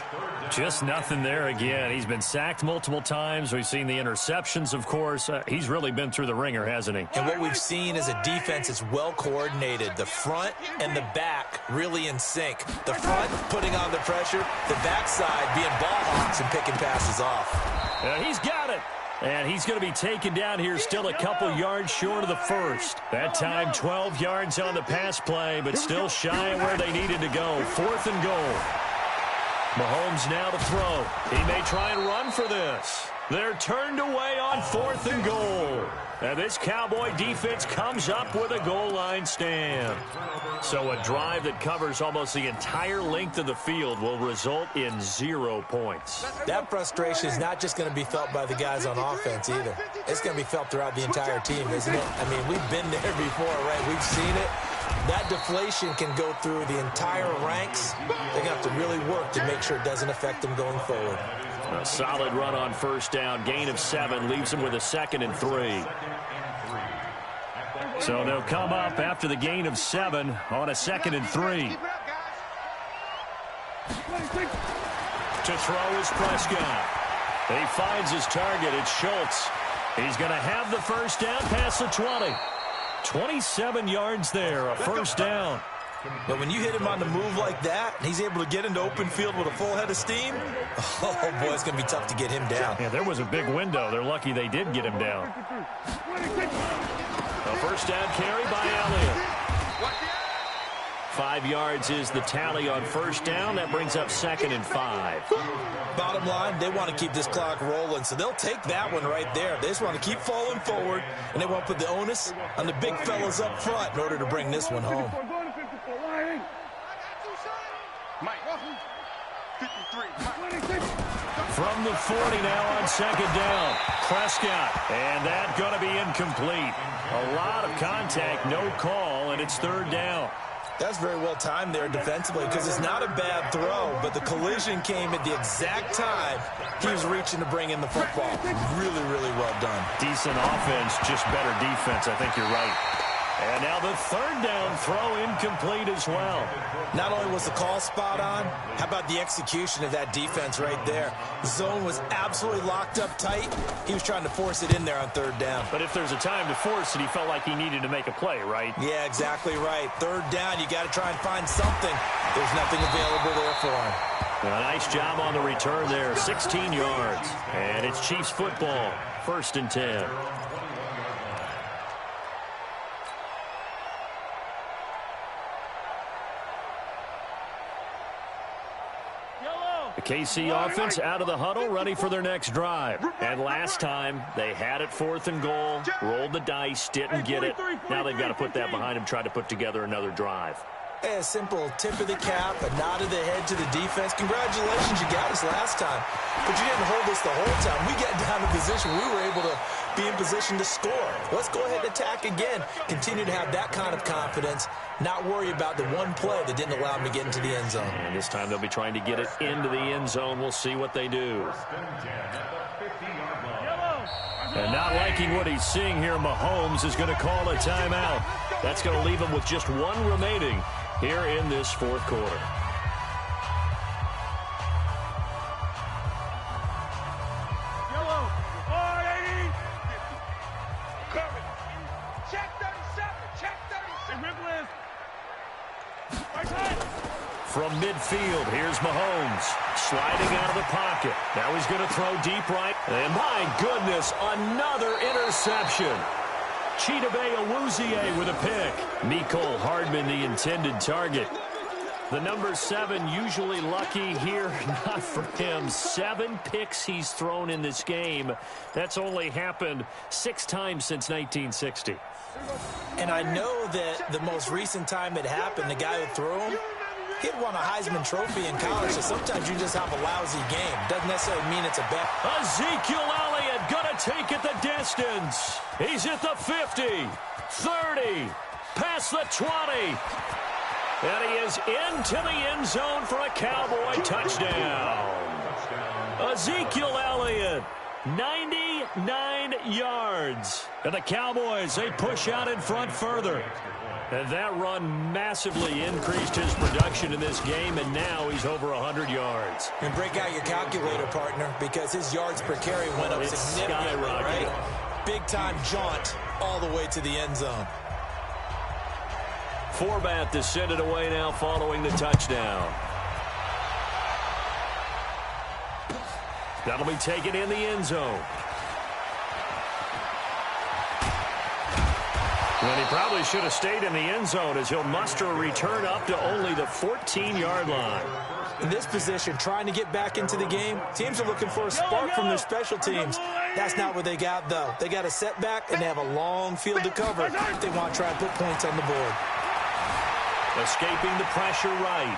Just nothing there again. He's been sacked multiple times. We've seen the interceptions, of course. He's really been through the ringer, hasn't he? And what we've seen is a defense that's well coordinated. The front and the back really in sync. The front putting on the pressure, the backside being ball hawks and picking passes off. He's got it. And he's going to be taken down here, still a couple yards short of the first. That time 12 yards on the pass play, but still shy of where they needed to go. 4th and goal. Mahomes now to throw. He may try and run for this. They're turned away on 4th and goal. And this Cowboy defense comes up with a goal line stand. So a drive that covers almost the entire length of the field will result in 0 points. That frustration is not just going to be felt by the guys on offense either. It's going to be felt throughout the entire team, isn't it? I mean, we've been there before, right? We've seen it. That deflation can go through the entire ranks. They're going to have to really work to make sure it doesn't affect them going forward. A solid run on first down. Gain of 7 leaves them with a 2nd and 3. So they'll come up after the gain of 7 on a 2nd and 3. To throw is Prescott. He finds his target. It's Schultz. He's going to have the first down past the 20. 27 yards there, a first down. But when you hit him on the move like that, and he's able to get into open field with a full head of steam, oh, boy, it's going to be tough to get him down. Yeah, there was a big window. They're lucky they did get him down. A first down carry by Elliott. 5 yards is the tally on first down. That brings up 2nd and 5. Bottom line, they want to keep this clock rolling, so they'll take that one right there. They just want to keep falling forward, and they want to put the onus on the big fellas up front in order to bring this one home. From the 40 now on 2nd down. Prescott, and that's going to be incomplete. A lot of contact, no call, and it's 3rd down. That's very well timed there defensively because it's not a bad throw, but the collision came at the exact time he was reaching to bring in the football. Really, really well done. Decent offense, just better defense. I think you're right. And now the 3rd down throw incomplete as well. Not only was the call spot on, how about the execution of that defense right there? The zone was absolutely locked up tight. He was trying to force it in there on 3rd down. But if there's a time to force it, he felt like he needed to make a play, right? Yeah, exactly right. 3rd down, you got to try and find something. There's nothing available there for him. A nice job on the return there, 16 yards. And it's Chiefs football, 1st and 10. The KC offense out of the huddle, ready for their next drive. And last time, they had it 4th and goal, rolled the dice, didn't get it. Now they've got to put that behind them, try to put together another drive. A simple tip of the cap, a nod of the head to the defense. Congratulations, you got us last time. But you didn't hold us the whole time. We got down in position. We were able to be in position to score. Let's go ahead and attack again. Continue to have that kind of confidence. Not worry about the one play that didn't allow them to get into the end zone. And this time they'll be trying to get it into the end zone. We'll see what they do. And not liking what he's seeing here, Mahomes is going to call a timeout. That's going to leave him with just 1 remaining here in this 4th quarter. From midfield, here's Mahomes sliding out of the pocket. Now he's going to throw deep right. And my goodness, another interception. Chidobe Awuzie with a pick. Mecole Hardman, the intended target. The number 7 usually lucky here, not for him. 7 picks he's thrown in this game. That's only happened 6 times since 1960. And I know that the most recent time it happened, the guy who threw him, he'd won a Heisman Trophy in college, so sometimes you just have a lousy game. Doesn't necessarily mean it's a bad. Ezekiel Elliott gonna take it the distance. He's at the 50, 30, past the 20. And he is into the end zone for a Cowboy touchdown. Ezekiel Elliott 99 yards. And the Cowboys, they push out in front further. And that run massively increased his production in this game, and now he's over 100 yards. And break out your calculator, partner, because his yards per carry went up significantly, right? Big-time jaunt all the way to the end zone. Forbath to send it away now following the touchdown. That'll be taken in the end zone. And he probably should have stayed in the end zone as he'll muster a return up to only the 14-yard line. In this position, trying to get back into the game, teams are looking for a spark from their special teams. That's not what they got, though. They got a setback, and they have a long field to cover if they want to try and put points on the board. Escaping the pressure right.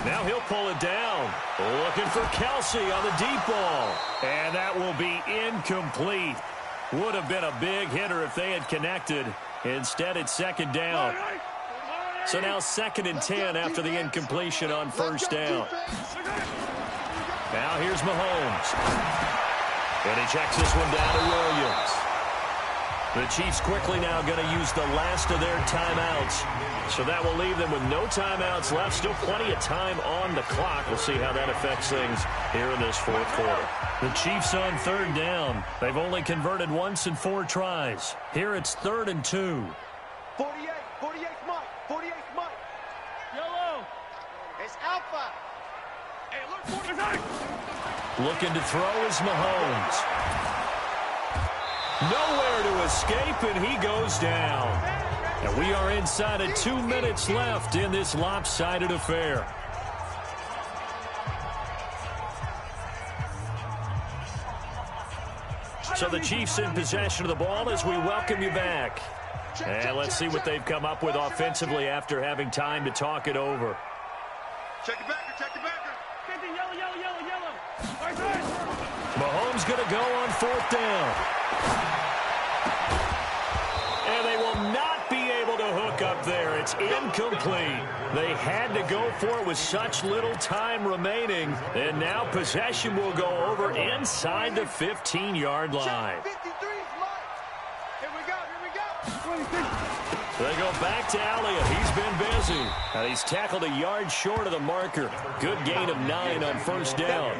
Now he'll pull it down. Looking for Kelsey on the deep ball. And that will be incomplete. Would have been a big hitter if they had connected. Instead, it's second down. So now 2nd and 10 after the incompletion on first down. Now here's Mahomes. And he checks this one down to Williams. The Chiefs quickly now going to use the last of their timeouts. So that will leave them with no timeouts left. Still plenty of time on the clock. We'll see how that affects things here in this fourth quarter. The Chiefs on 3rd down. They've only converted once in 4 tries. Here it's 3rd and 2. 48 Mike. 48 Mike. Yellow. It's Alpha. Hey, look, 49. Looking to throw is Mahomes. Nowhere to escape, and he goes down. And we are inside of 2 minutes left in this lopsided affair. So the Chiefs in possession of the ball as we welcome you back. And let's see what they've come up with offensively after having time to talk it over. Check it backer, check it backer. Yellow. Mahomes going to go on 4th down. And they will not be able to hook up there. It's incomplete. They had to go for it with such little time remaining. And now possession will go over inside the 15-yard line. Here we go. So they go back to Elliott. He's been busy. And he's tackled a yard short of the marker. Good gain of 9 on first down.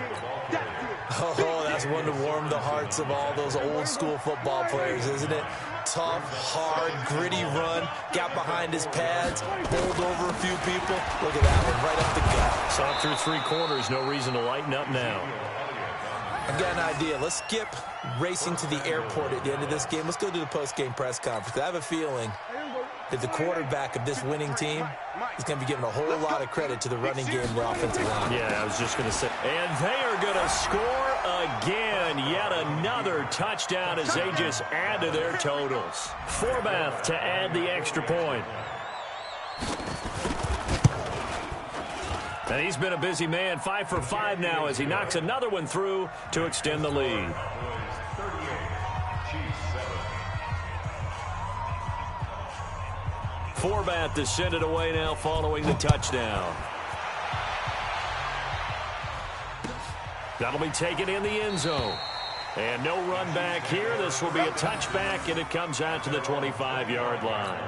Oh, that's one to warm the hearts of all those old-school football players, isn't it? Tough, hard, gritty run. Got behind his pads, bowled over a few people. Look at that one, right up the gut. Saw it through 3 quarters. No reason to lighten up now. I've got an idea. Let's skip racing to the airport at the end of this game. Let's go to the post-game press conference. I have a feeling that the quarterback of this winning team is going to be giving a whole lot of credit to the running game and the offensive line. Yeah, I was just going to say. And they are going to score again. Yet another touchdown as they just add to their totals. Forbath to add the extra point. And he's been a busy man. 5 for 5 now as he knocks another one through to extend the lead. Forbath to send it away now following the touchdown. That'll be taken in the end zone. And no run back here. This will be a touchback, and it comes out to the 25-yard line.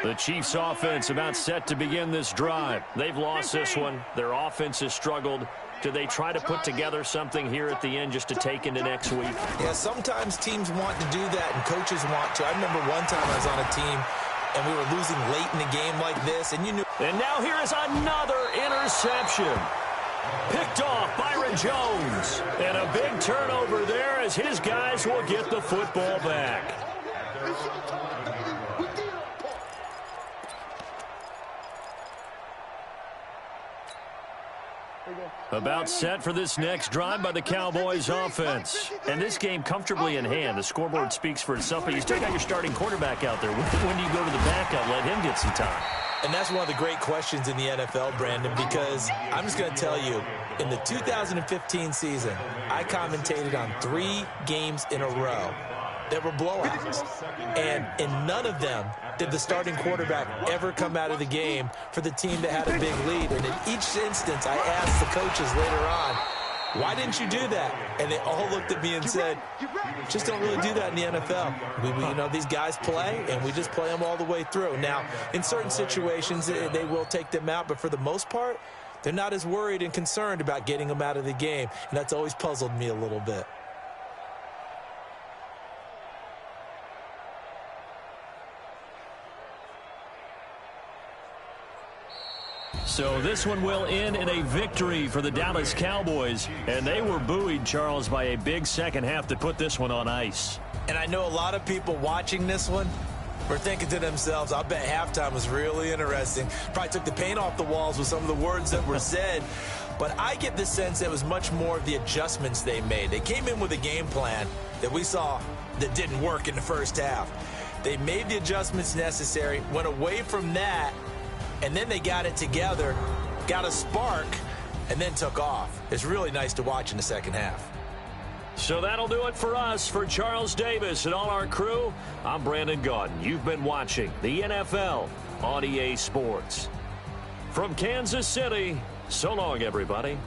The Chiefs' offense about set to begin this drive. They've lost this one. Their offense has struggled. Do they try to put together something here at the end just to take into next week? Yeah, sometimes teams want to do that and coaches want to. I remember one time I was on a team and we were losing late in a game like this, and you knew. And now here is another interception. Picked off Byron Jones. And a big turnover there as his guys will get the football back. About set for this next drive by the Cowboys offense. And this game comfortably in hand. The scoreboard speaks for itself, but you still got your starting quarterback out there. When do you go to the backup, let him get some time? And that's one of the great questions in the NFL, Brandon, because I'm just going to tell you, in the 2015 season, I commentated on 3 games in a row that were blowouts. And in none of them did the starting quarterback ever come out of the game for the team that had a big lead. And in each instance, I asked the coaches later on, why didn't you do that? And they all looked at me and said, just don't really do that in the NFL. You know, these guys play, and we just play them all the way through. Now, in certain situations, they will take them out, but for the most part, they're not as worried and concerned about getting them out of the game, and that's always puzzled me a little bit. So this one will end in a victory for the Dallas Cowboys. And they were buoyed, Charles, by a big second half to put this one on ice. And I know a lot of people watching this one were thinking to themselves, I bet halftime was really interesting. Probably took the paint off the walls with some of the words that were said. But I get the sense it was much more of the adjustments they made. They came in with a game plan that we saw that didn't work in the first half. They made the adjustments necessary, went away from that, and then they got it together, got a spark, and then took off. It's really nice to watch in the second half. So that'll do it for us. For Charles Davis and all our crew, I'm Brandon Gaudin. You've been watching the NFL on EA Sports. From Kansas City, so long, everybody.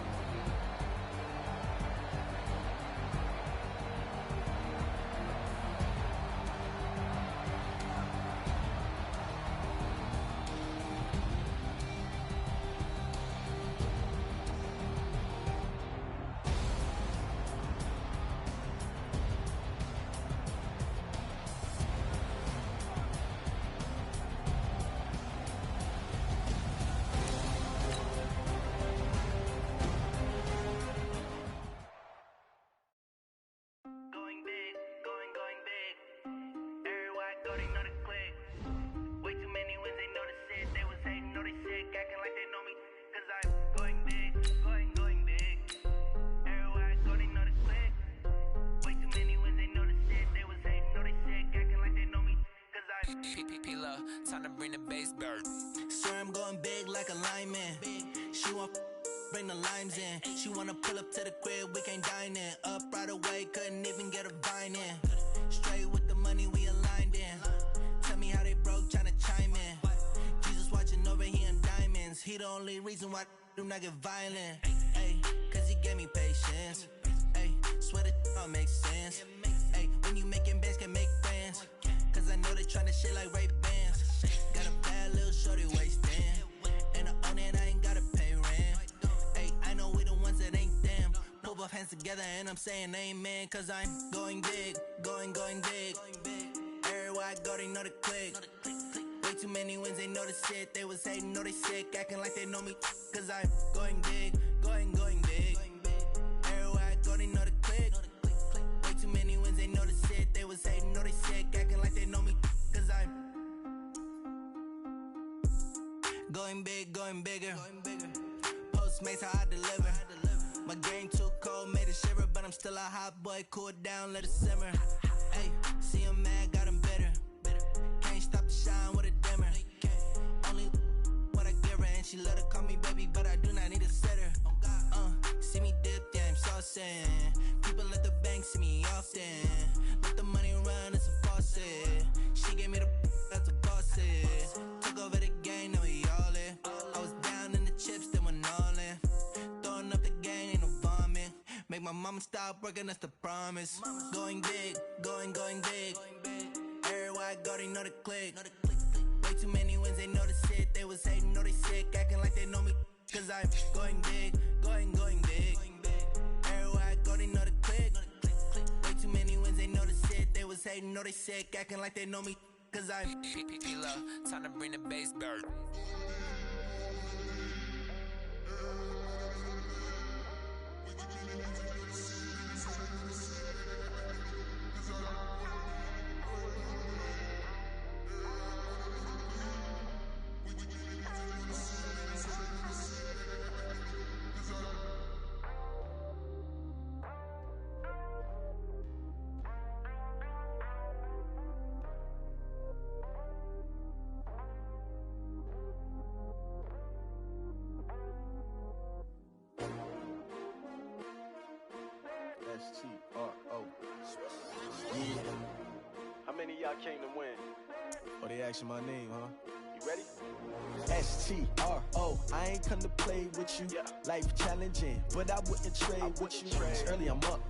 Time to bring the bass bird. Swear I'm going big like a lineman. She want bring the limes in. She wanna pull up to the crib, we can't dine in. Up right away, couldn't even get a vine in. Straight with the money, we aligned in. Tell me how they broke, tryna chime in. Jesus watching over here in diamonds. He the only reason why I do not get violent. Ay, cause he gave me patience. Ay, swear that all makes sense. Ay, when you making bands, can make friends. Cause I know they tryna shit like Ray Bans. Got a bad little shorty wasting. And I own it, I ain't gotta pay rent. Ay, I know we the ones that ain't them. Pull both hands together and I'm saying amen. Cause I'm going big, going big. Everywhere I go, they know the click. Way too many wins, they know the shit. They was hating, know they sick, acting like they know me. Cause I'm going big, going big. Everywhere I go, they know the click. Way too many wins, they know the shit. They was hating, know they sick, acting like they know me. Cause I'm going big, going bigger. Postmates, how I deliver. My game too cold, made it shiver. But I'm still a hot boy, cool it down, let it simmer. Hey, see him mad, got him bitter. Can't stop the shine with a dimmer. Only what I give her, and she let her call me baby, but I do not need a sitter. See me dip, yeah, I'm saucing. People at the bank see me often. Let the money run, it's a faucet. She gave me the that's a boss is. Took over the game, now we all in. I was down in the chips, then went all in. Throwing up the game, ain't no vomit. Make my mama stop working, that's the promise. Going big, going big. Everywhere I go, they know the click. Way too many wins, they know the shit. They was hating, know they sick, acting like they know me. Cause I'm going big, going big. Everywhere I go, they know the click. Way too many wins, they know the shit. They was hating, know they sick, acting like they know me. Cause I'm time to bring the bass bird. STRO. Yeah. How many of y'all came to win? Oh, they asking my name, huh? You ready? STRO, I ain't come to play with you. Life challenging, but I wouldn't trade with you. It's early, I'm up.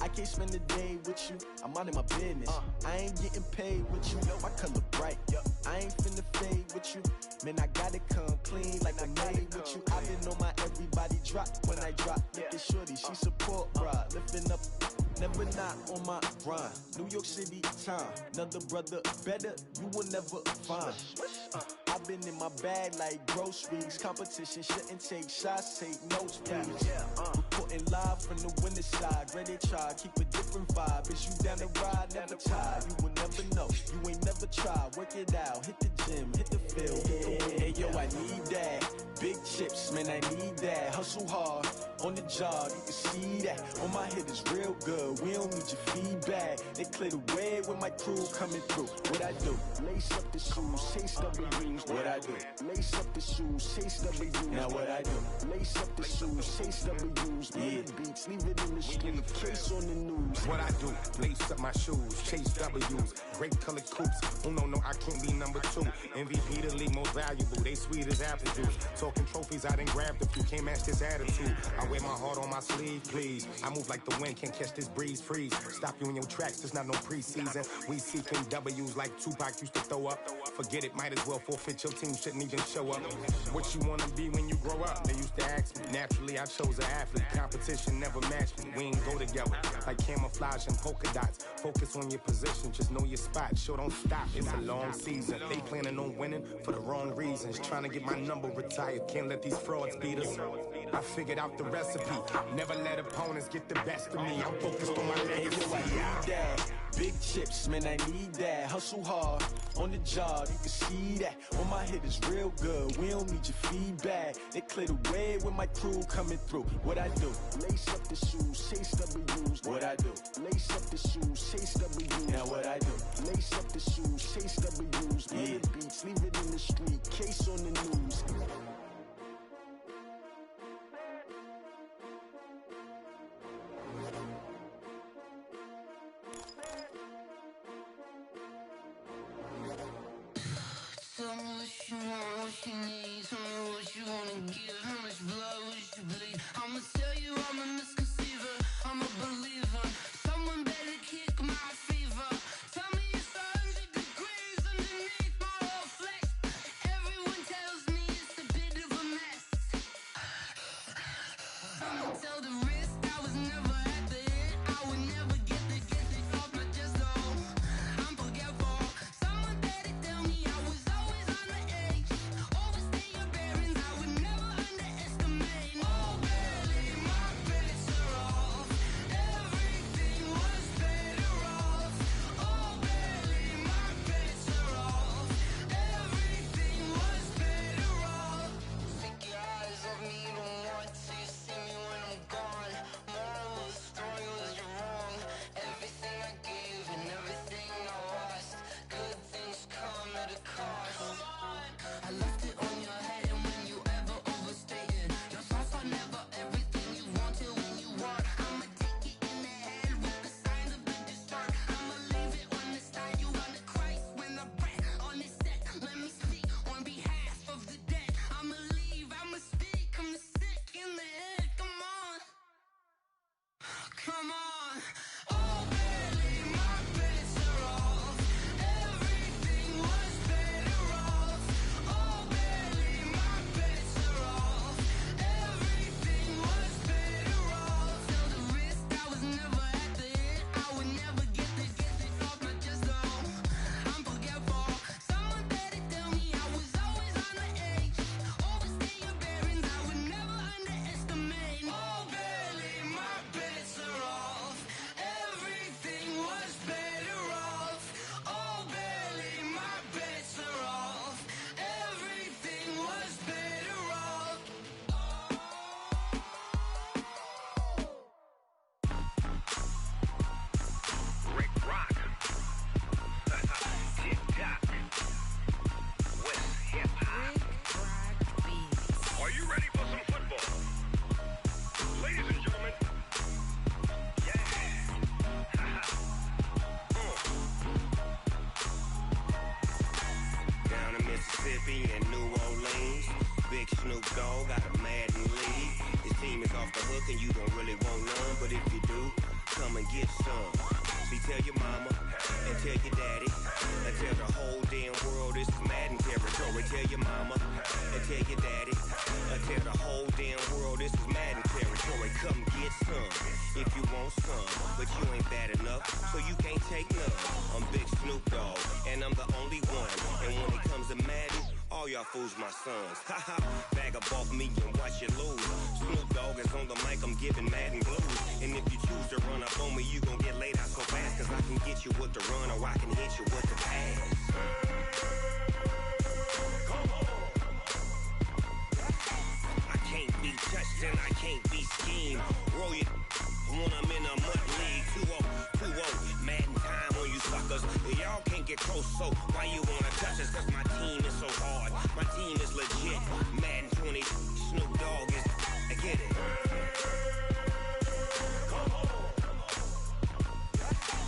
I can't spend the day with you. I'm out of my business. I ain't getting paid with you. My color bright. I ain't finna fade with you. Man, I gotta come clean like I made with you. I been on my everybody drop when I drop. Look at shorty, she support ride. Lifting up, never not on my grind. New York City time, another brother better, you will never find. I've been in my bag like groceries. Competition shouldn't take shots, take notes, please. Reporting live from the winter side. Ready to try, keep a different vibe. Is you down the ride, never tired. You will never know, you ain't never tried. Work it out, hit the gym, hit the field. Hey yo, I need that. Big chips, man, I need that. Hustle hard, on the job, you can see that. On my head is real good, we don't need your feedback. They clear the way with my crew coming through. What I do? Lace up the shoes, chase W's. What I do? Lace up the shoes, chase W's. Now what I do? Lace up the shoes, chase W's. Yeah, beats, leave it in the street, case on the news. What I do? Lace up my shoes, chase W's. Great colored coops. Oh no, I can't be number 2. MVP the league most valuable. They sweet as apple juice. Talking trophies, I done grabbed a few. Can't match this attitude. I wear my heart on my sleeve, please. I move like the wind, can't catch this breeze, freeze. Stop you in your tracks, there's not no preseason. We seeking W's like Tupac used to throw up. Forget it, might as well forfeit. Your team shouldn't even show up. What you wanna be when you grow up? They used to ask me. Naturally, I chose an athlete. Competition never matched me. We ain't go together like camouflage and polka dots. Focus on your position, just know your spot. Show don't stop, it's a long season. They planning on winning for the wrong reasons. Trying to get my number retired, can't let these frauds beat us. I figured out the recipe. Never let opponents get the best of me. I'm focused on my legacy. I need that. Big chips, man, I need that. Hustle hard, on the job, you can see that. On my head is real good, we don't need your feedback. They clear the way with my crew coming through. What I do? Lace up the shoes, chase W's. What I do? Lace up the shoes, chase W's. Now what I do? Lace up the shoes, chase W's. Yeah, beats, leave it in the street, case on the news. Tell me what you want, what you need. Tell me what you wanna give. How much blood would you bleed? I'ma tell you I'm a misconceiver. I'm a believer. Someone better kick my fever. Tell me it's 100 degrees underneath my whole flesh. Everyone tells me it's a bit Snoop Dogg got a Madden league. His team is off the hook and you don't really want none, but if you do, come and get some. See, tell your mama and tell your daddy and tell the whole damn world this is Madden territory. Tell your mama and tell your daddy and tell the whole damn world this is Madden territory. Come get some if you want some, but you ain't bad enough, so you can't take none. I'm Big Snoop Dogg, and I'm the only one. And when it comes to Madden, all y'all fools my sons. Haha, bag up off me and watch you lose. Snoop Dogg is on the mic, I'm giving Madden blues. And if you choose to run up on me, you gon' get laid out so fast, cause I can get you with the run or I can hit you with the pass. I can't be touched and I can't be schemed. Roll you when I'm in a mud league. 2-0, Madden time on you suckers. Y'all can't get close, so why you wanna touch us? Cause my team is so hard, my team is legit. Madden 20, Snoop Dogg is, I get it.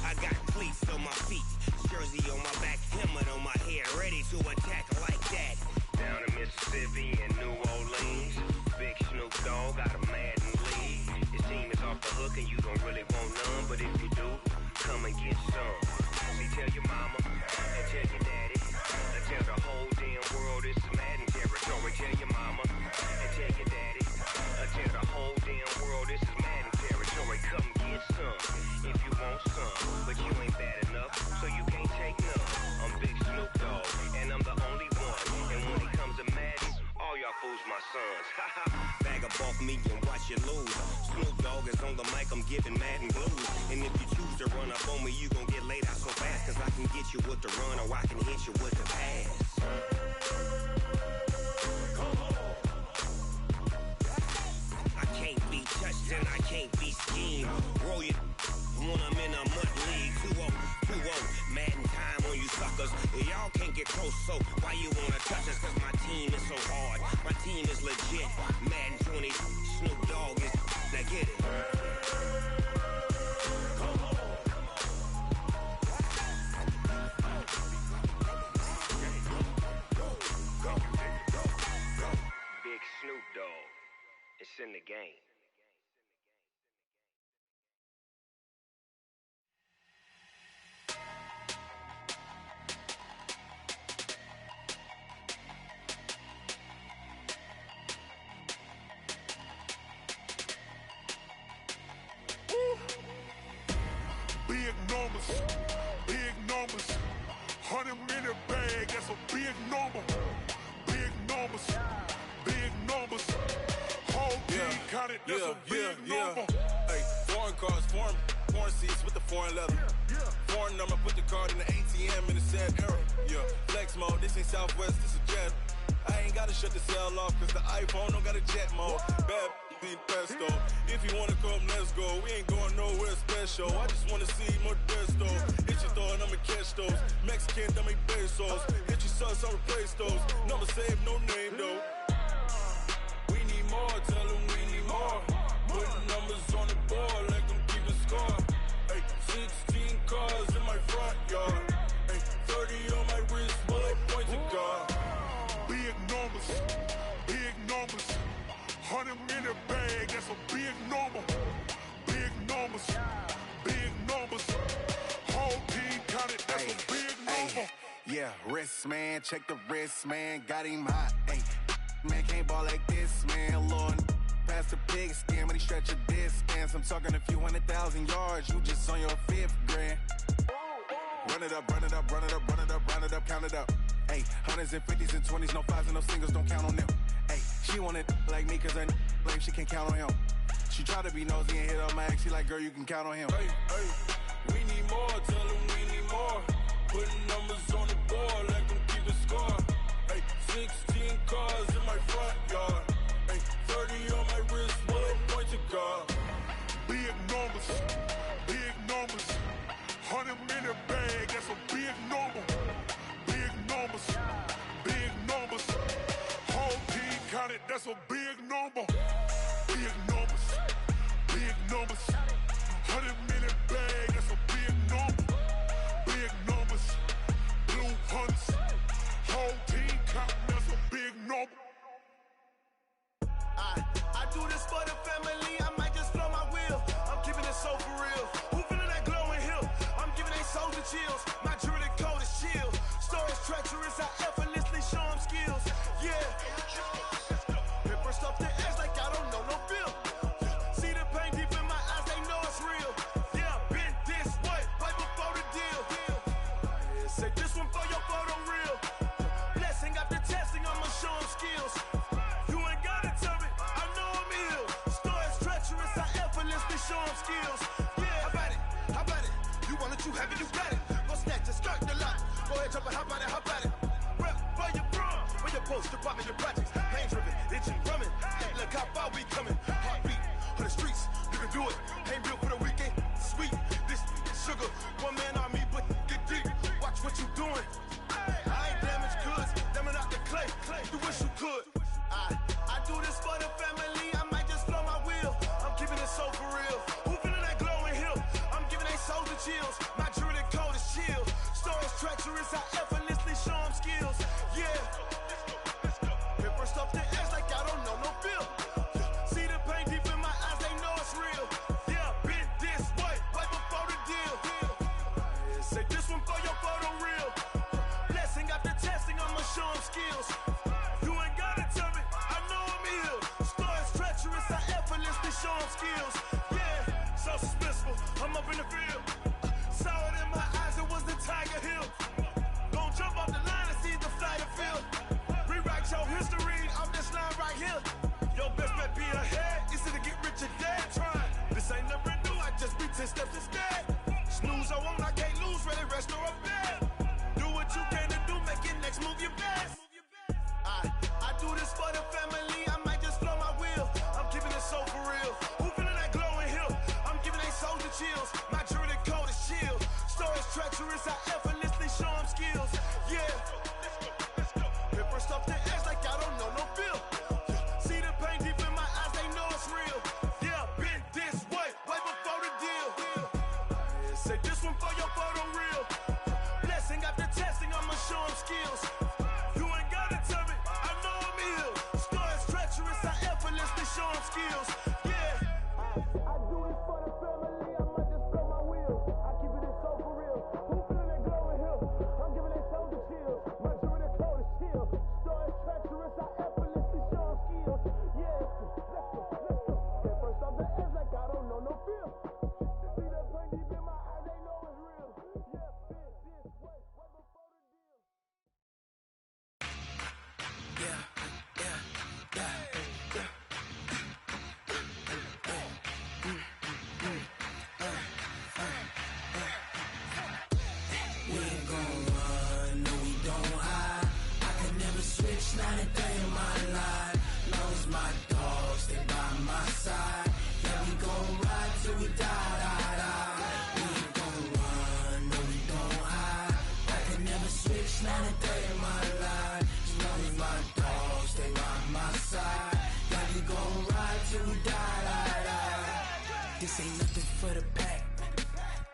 I got cleats on my feet, jersey on my back, helmet on my head, ready to attack like that. Down in Mississippi and New Orleans, Big Snoop Dogg got a Madden league. His team is off the hook and you don't really want none, but if you do, come and get some. See, tell your mama and tell your daddy and tell the whole damn world this is Madden territory. Tell your mama and tell your daddy and tell the whole damn world this is Madden territory. Come get some if you want some, but you ain't bad enough, so you can't take none. I'm Big Snoop Dogg, and I'm the only one. And when it comes to Madden, all y'all fools my sons. Haha, bag up off me and watch you lose. Snoop Dogg is on the mic, I'm giving Madden blues. And if you choose to run up on me, you gon' get laid out so fast, cause I can get you with the run or I can hit you with the pass. I can't be touched and I can't be schemed. Roll you when I'm in a mud league. 2-0, Madden time on you suckers. Y'all can't get close, so why you wanna touch us? Cause my team is so hard, my team is legit. Madden 20, Snoop Dogg is, now get it. Big Snoop Dogg, it's in the game. Big numbers, 100-minute bag, that's a big number. Big numbers, whole team counted, that's a big number. Hey, foreign cars, foreign seats with the foreign leather. Foreign number, put the card in the ATM in the sad era. Yeah, flex mode, this ain't Southwest, this is Jet. I ain't gotta shut the cell off, cause the iPhone don't got a jet mode. Bad beat pesto. If you wanna come, let's go. We ain't going nowhere special. I just wanna see Modesto. Hit your thought, I'ma catch those. Mexican, dummy pesos. Hit your sons, I'll replace those. Number save, no name though. We need more, tell them we need more. Putting numbers on the board, like them keeping score. Hey, 16 cars in my front yard. Hey, 30 on my wrist, bullet point to God. Big numbers, 100-minute bag, that's a big number. Big numbers, whole team counted, that's a big number. Yeah, wrist man, check the wrist man, got him hot. Hey, man can't ball like this, man. Lord, past the pig skin when he stretch a distance. I'm talking a few 100,000 yards, you just on your 5th grand. Run it up, count it up. Hey, hundreds and 50s and 20s, no 5s and no singles, don't count on them. Hey, she want it like me, cause her lame, she can't count on him. She try to be nosy and hit on my ex, she like, girl, you can count on him. Hey, we need more, tell them we need more. Putting numbers on the board, like them keeping score. Hey, 16 cars in my front yard. Hey, 30 on my wrist, bullet point to God. Big numbers, 100-minute bag, that's a big number. Big numbers, whole team counted, that's a big number. Big numbers, 100-minute bag, that's a big number. Big numbers, blue hunts, whole team counting, that's a big number. chills. My jewelry code is chill. Stories treacherous, I effortlessly show them skills. Yeah. Paper stuff the edge like I don't know no bill. See the pain deep in my eyes, they know it's real. Yeah, been this way, right before the deal. Say this one for your photo real. Blessing after testing, I'ma show them skills. You ain't gotta tell me, I know I'm ill. Stories treacherous, I effortlessly show them skills. Yeah, how about it? You want it, you have it, you got it. Go snatch the skirt, the lot. Go ahead, jump it, how about it? Rep where you from? Where your post, department, your projects. Pain driven, itching, drumming. Hey, look how far we coming. Heartbeat on the streets, you can do it. Ain't built for the weekend. Sweet, this sugar. One man army, but get deep. Watch what you doing. I ain't damaged goods, damn out the clay. You wish you could. I do this for the family. I might just blow my wheel. I'm keeping it so for real. Who feeling that glowing hill? I'm giving they souls the chills. My jewelry code is chill. Stories treacherous, I effortlessly show them skills. Yeah. Paper stuff the edge like I don't know no bill. See the pain deep in my eyes, they know it's real. Yeah, been this way, right before the deal. Say this one for your photo real. Blessing after testing, I'ma show them skills. You ain't gotta tell me, I know I'm ill. Stories treacherous, I effortlessly show them skills. Yeah, so suspenseful, I'm up in the field. Saw it in my eyes, it was the Tiger Hill. Gon' jump off the line and see the flight of field. Rewrite your history off this line right here. Your best bet be ahead, easy to get rich or dead. Trying, this ain't never new, I just be 10 steps instead. Snooze I won't, I can't lose, ready, rest or a bed. Do what you can to do, make your next move your best. I do this for the family, I might just blow my wheel. I'm keeping it so for real. Who feeling that glowing hill? I'm giving they souls the chills. My jewelry code is chill. Stories treacherous, I effortlessly show them skills. Yeah. Paper stuff the edge like I don't know no bill. See the pain deep in my eyes, they know it's real. Yeah, been this way, right before the deal. Say this one for your photo real. Blessing after testing, I'ma show them skills. You ain't gotta tell me, I know I'm ill. Stories treacherous, I effortlessly show them skills. Yeah. I do this for the family, I might just blow my wheel. I keep it so for real. Who feeling that glowing hill? I'm giving they souls the chills. My jewelry code is chill. Stories treacherous, I effortlessly show them skills. Yeah, let's go. Get first off the edge like I don't know no feel. See that pain deep in my eyes, they know it's real. Yeah, been this way, right before the deal. We ain't gon' run, no we don't hide. I can never switch, not a day in my life. Long as my dogs stay by my side. Yeah, we gon' ride till we die. We ain't gon' run, no we don't hide. I can never switch, not a day in my life. As long as my dogs stay by my side. Yeah, we gon' ride till we die. This ain't nothing for the pack.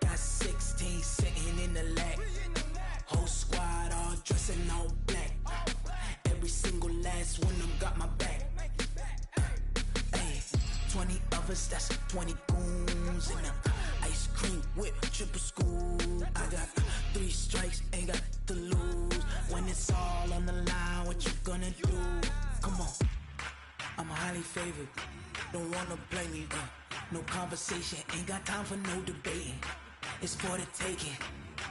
Got 16 sitting in the lap. Whole squad all dressing all black. Every single last one of them got my back. Hey, 20 of us, that's 20 goons. And ice cream whip, triple scoop. I got 3 strikes, ain't got to lose. When it's all on the line, what you gonna do? Come on, I'm highly favored. Don't wanna play me, no conversation, ain't got time for no debating. It's for the taking,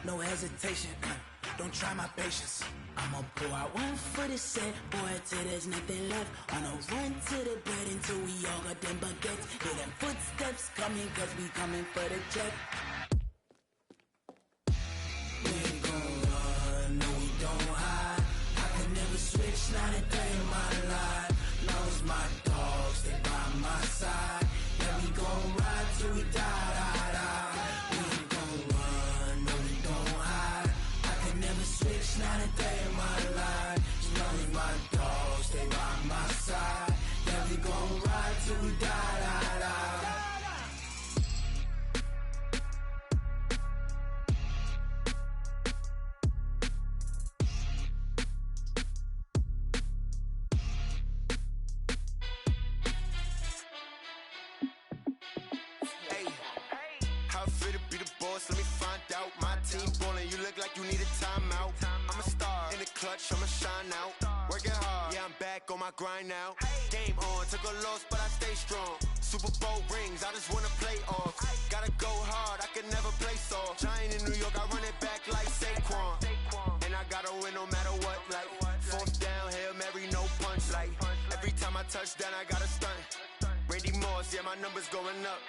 no hesitation. Don't try my patience. I'ma pour out one for the set, boy, till there's nothing left. On a run to the bread until we all got them baguettes. Hear them footsteps coming, cause we coming for the check. We ain't gon' run, no we don't hide. I can never switch, not a day in my life. Long as my dogs stay by my side. Yeah, we gon' ride till we die. We ain't gon' run, no we don't hide. I can never switch, not a day in my life. As long as my dogs stay by my side. Yeah, we gon' ride till we die. boss, let me find out. My team ballin', you look like you need a timeout. I'm a star in the clutch, I'ma shine out. Working hard, yeah, I'm back on my grind now. Game on, took a loss, but I stay strong. Super Bowl rings, I just wanna play off. Gotta go hard, I can never play soft. Giant in New York, I run it back like Saquon. And I gotta win no matter what, like fourth down, Hail Mary, no punch. Like every time I touch down, I gotta stunt. Randy Moss, yeah, my numbers going up.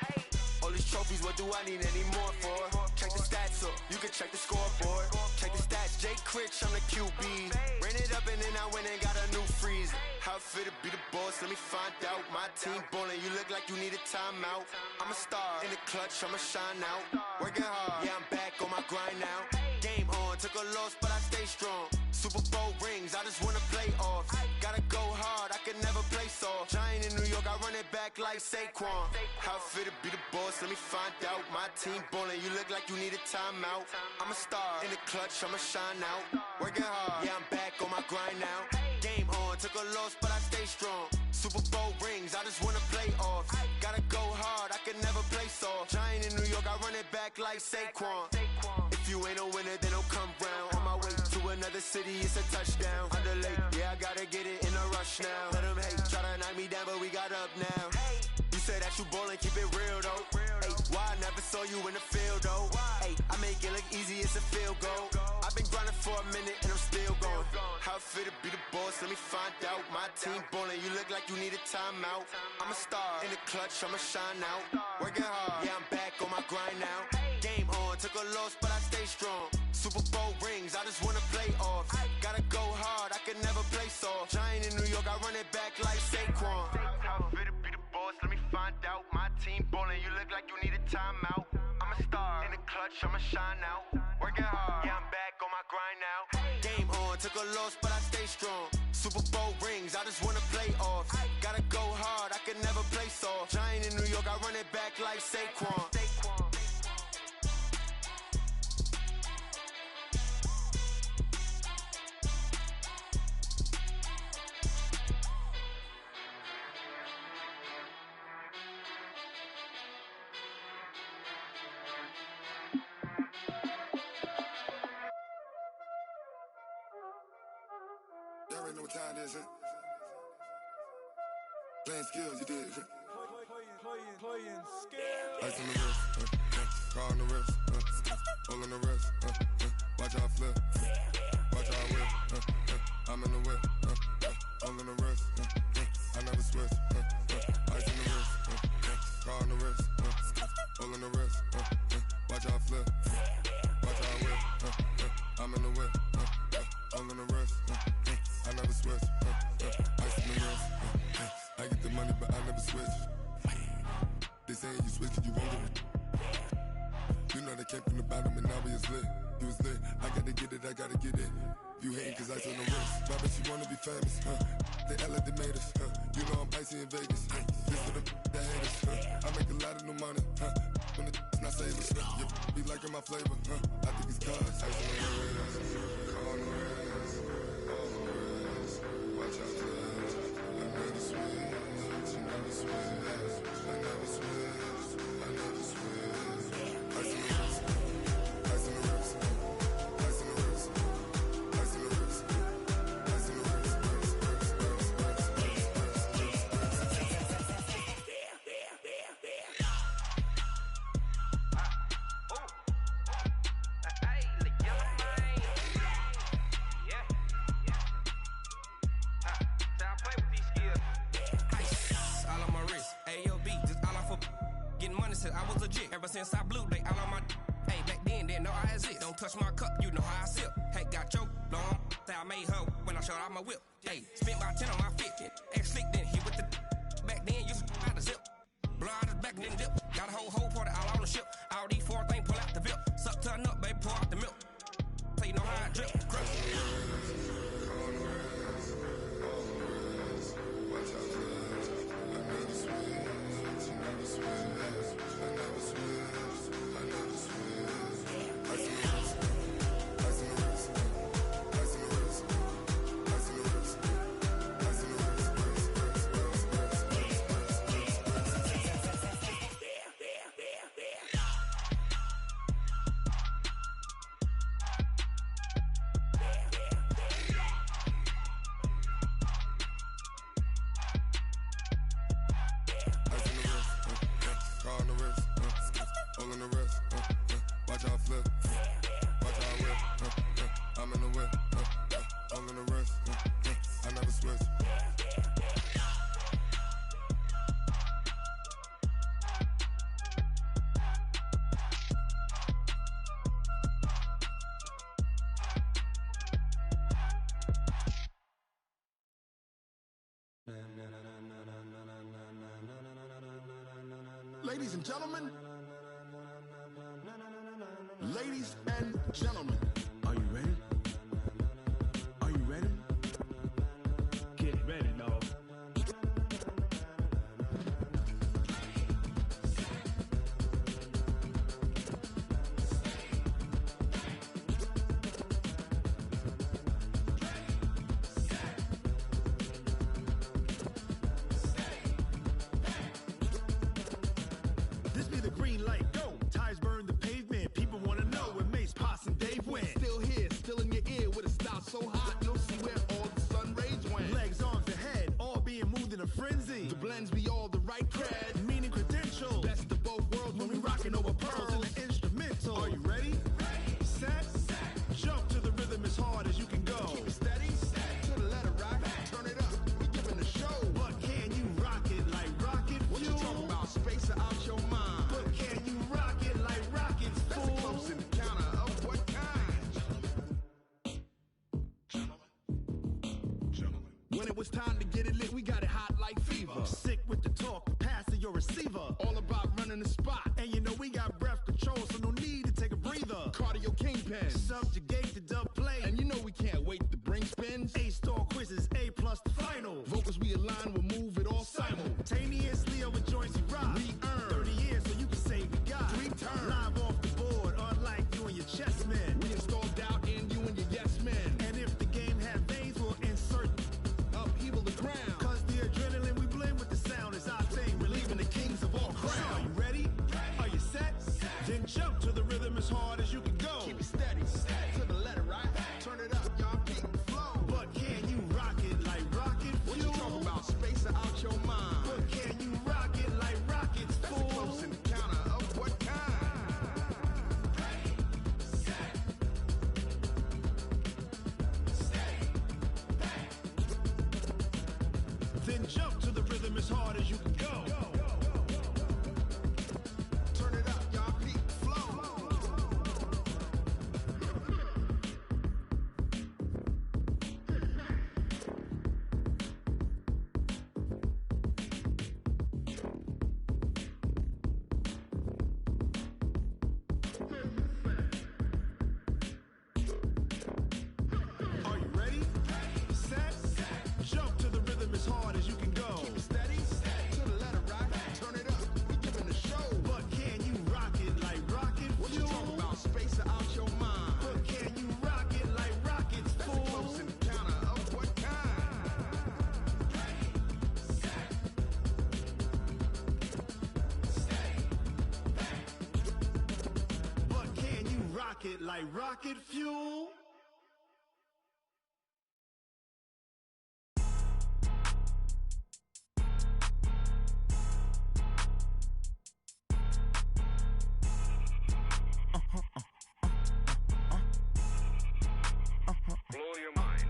All these trophies, what do I need any more for? Check the stats up, you can check the scoreboard. Check the stats, Jay Critch, I'm the QB. Ran it up and then I went and got a new freezer. How it feel to be the boss, let me find out. My team ballin', you look like you need a timeout. I'm a star in the clutch, I'ma shine out. Working hard, yeah, I'm back on my grind now. Game on, took a loss, but I stay strong. Super Bowl rings, I just wanna play off. Gotta go hard, I can never play soft. Giant in New York, I run it back like Saquon. How it feel to be the boss, let me find out. My team ballin', you look like you need a timeout. I'm a star in the clutch, I'ma shine out. Working hard, yeah, I'm back on my grind now. Game on, took a loss, but I stay strong. Super Bowl rings, I just wanna play off. Gotta go hard, I can never play soft. Giant in New York, I run it back like Saquon. If you ain't a winner, then don't come round. On my way to another city, it's a touchdown. Underlay, yeah, I gotta get it in a rush now. Let them hate, try to knock me down, but we got up now. You say that you ballin', keep it real though. Hey, why I never saw you in the field though? Hey, I make it look easy, it's a field goal. I've been grinding for a minute and I'm still going. How it feel to be the boss, let me find out. My team ballin', you look like you need a timeout. I'm a star in the clutch, I'ma shine out. Working hard, yeah, I'm back on my grind now. Game on, took a loss, but I stay strong. Super Bowl rings, I just wanna play off. Gotta go hard, I can never play soft. Giant in New York, I run it back like Saquon. How it feel to be the boss, let me find out. My team ballin', you look like you need a timeout. I'm a star in the clutch, I'ma shine out. Working hard, yeah, I'm back on my grind now. Game on, took a loss, but I stay strong. Super Bowl rings, I just wanna play off. Gotta go hard, I can never play soft. Giant in New York, I run it back like Saquon. Y'all already know what time it is, huh? Playing skills, you did, huh? Playing skills. Ice on the wrist, car on the wrist, hole in the wrist, watch how I flip, watch how I whip, I'm in the whip, hole in the wrist, I never switch, ice on the wrist, car on the wrist, hole in the wrist, watch how I flip, watch how I whip, I'm in the whip, hole in the wrist, I never switch, ice on the wrist, I get the money but I never switch. They saying you switch 'cause you won't get it. You know they came from the bottom and now we is lit. You was lit, I gotta get it, I gotta get it. You hating 'cause ice on the wrist. Why bet you wanna be famous, huh? They Ella, they made us, huh? You know I'm icy in Vegas, this for the that hate us, huh? I make a lot of new money, huh? When the not savers, huh? You be liking my flavor, huh? I think it's cause ice on the wrist, car on the wrist, all the wrist, watch out for this. I never switch, you never switch. I never switch, I never switch. Ice in the wrist, ice in the wrist, ice in the wrist, ice in the wrist, ice in the wrist, I was legit ever since I blew they all on my hey back then didn't know I exist. Don't touch my cup, you know how I sip. Hey, got your long say I made her when I showed out my whip. Hey, spent about 10 on my fit. Ex slick then hit with the back then used to out the zip. Blow out his back then dip. Got a whole party all on the ship. All these four things pull out the VIP. Suck turn up, baby, pour out the milk. So you know how I drip. Crush. car on the wrist, all in the wrist, watch out flip, watch out whip, I'm in the whip, all in the wrist, I never switch. Ladies and gentlemen, ladies and gentlemen, are you ready? Are you ready? Get ready, dog. This be the green light, go. Tires burn the pavement. People wanna know where Mace, Pops, and Dave went. Still here, still in your ear with a style so hot, you'll see where all the sun rays went. Legs, arms, the head, all being moved in a frenzy. The blends be all the right cred, meaning credentials. Best of both worlds when we rockin' over pearls in the instrumental. Are you ready? Set, jump to the rhythm as hard as you can go. Keep it steady, to the letter right. Turn it up, we giving the show. But can you rock it like rocket fuel? What you talking about? Space out your mind. But can you rock it like rockets, fool? That's a close encounter of what kind? Gentlemen. When it was time to get it lit, we got it hot like fever. Sick with the talk, passing your receiver. All about running the spot. And you know we got breath control, so no need to take a breather. Cardio kingpin, subjugate the dub play. And you know we can't wait to bring spins. A-star quizzes, A+ the final. Vocals we align, we'll move it all simultaneously over joints we rock. We earn 30 years, so you can say we got 3 turns. Live off the board, unlike you and your chess men. We install doubt in you and your yes men. And if the game had veins, we'll insert upheaval the ground. Cause the adrenaline we blend with the sound is our thing, relieving the kings of all crowns. Are you ready? Are you set? Then jump to the rhythm as hard as you can go. Keep it steady, to the letter right. Turn it up, y'all peak the flow. But can you rock it like rocket fuel? What you talking about? Space out your mind. But can you rock it like rockets, fool? That's a close encounter of what kind? Then jump to the rhythm as hard as you can go. Turn it up, y'all peak the flow. Are you ready? Set, jump to the rhythm as hard as you can go. Keep it steady, to the letter right. Turn it up, we giving the show. But can you rock it like rocket fuel? What you talking about? Space out your mind. But can you rock it like rockets, fool? That's a close encounter of what kind? But can you rock it like rocket fuel? Blow your mind.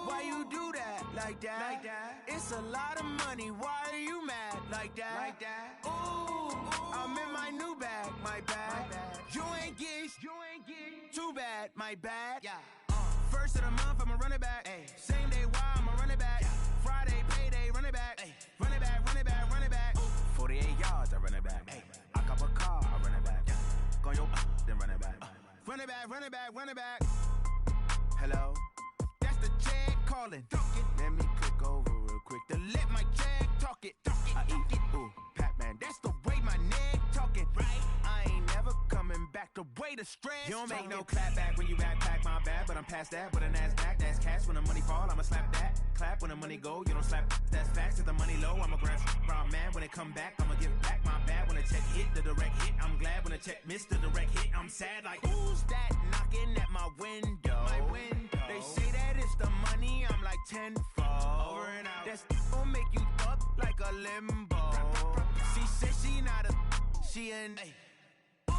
Why you do that like that? Like that? It's a lot of money. Why are you mad like that? Like that? Ooh, I'm in my new bag, my bad. You ain't get too bad, my bad. Yeah. First of the month, I'ma run it back. Ay. Same day, why I'ma run it back. Yeah. Friday, payday, run it back. Ay. Run it back, run it back, run it back. Ooh. 48 yards, I run it back. Ay. I cop a car, I run it back. Yeah. Go your then run it back. Run it back, run it back, run it back. Hello? That's the jag calling. Let me click over real quick to let my jag talk it. I eat it. Ooh, Pac-Man, that's the way my neck talking. Right? I ain't never coming back the way the stress. You don't make no clap back when you backpack, my bad. But I'm past that with a NASDAQ. That's cash when the money fall, I'ma slap that. Clap when the money go, you don't slap. That's facts. If the money low, I'ma grab brown man. When it come back, I'ma give back my bad. When the check hit, the direct hit. I'm glad when the check missed the direct hit. I'm sad like, who's that knocking at my window? My window. They say that it's the money, I'm like tenfold. Over and out. That's gon' make you up like a limbo. Said she not a, she an A.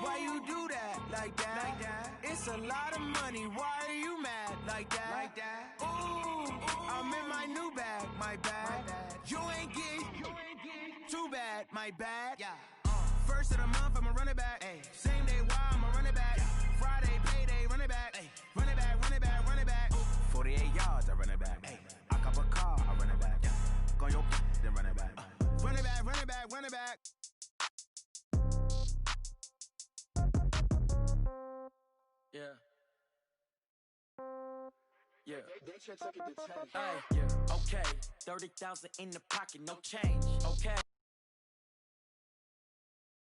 Why you do that like that? Like that? It's a lot of money. Why are you mad like that? Like that? Ooh, I'm in my new bag, my bad. You ain't get too bad, my bad. Yeah. First of the month, I'ma run it back. Ay. Same day, why I'ma run it back. Friday, payday, run it back. Ay. Run it back, run it back, run it back. 48 yards, I run it back. Ay. I cop a car, I run it back. Go on your then run it back. Run it back, run it back, run it back. Yeah. Yeah. Hey, yeah. Okay. 30,000 in the pocket, no change. Okay.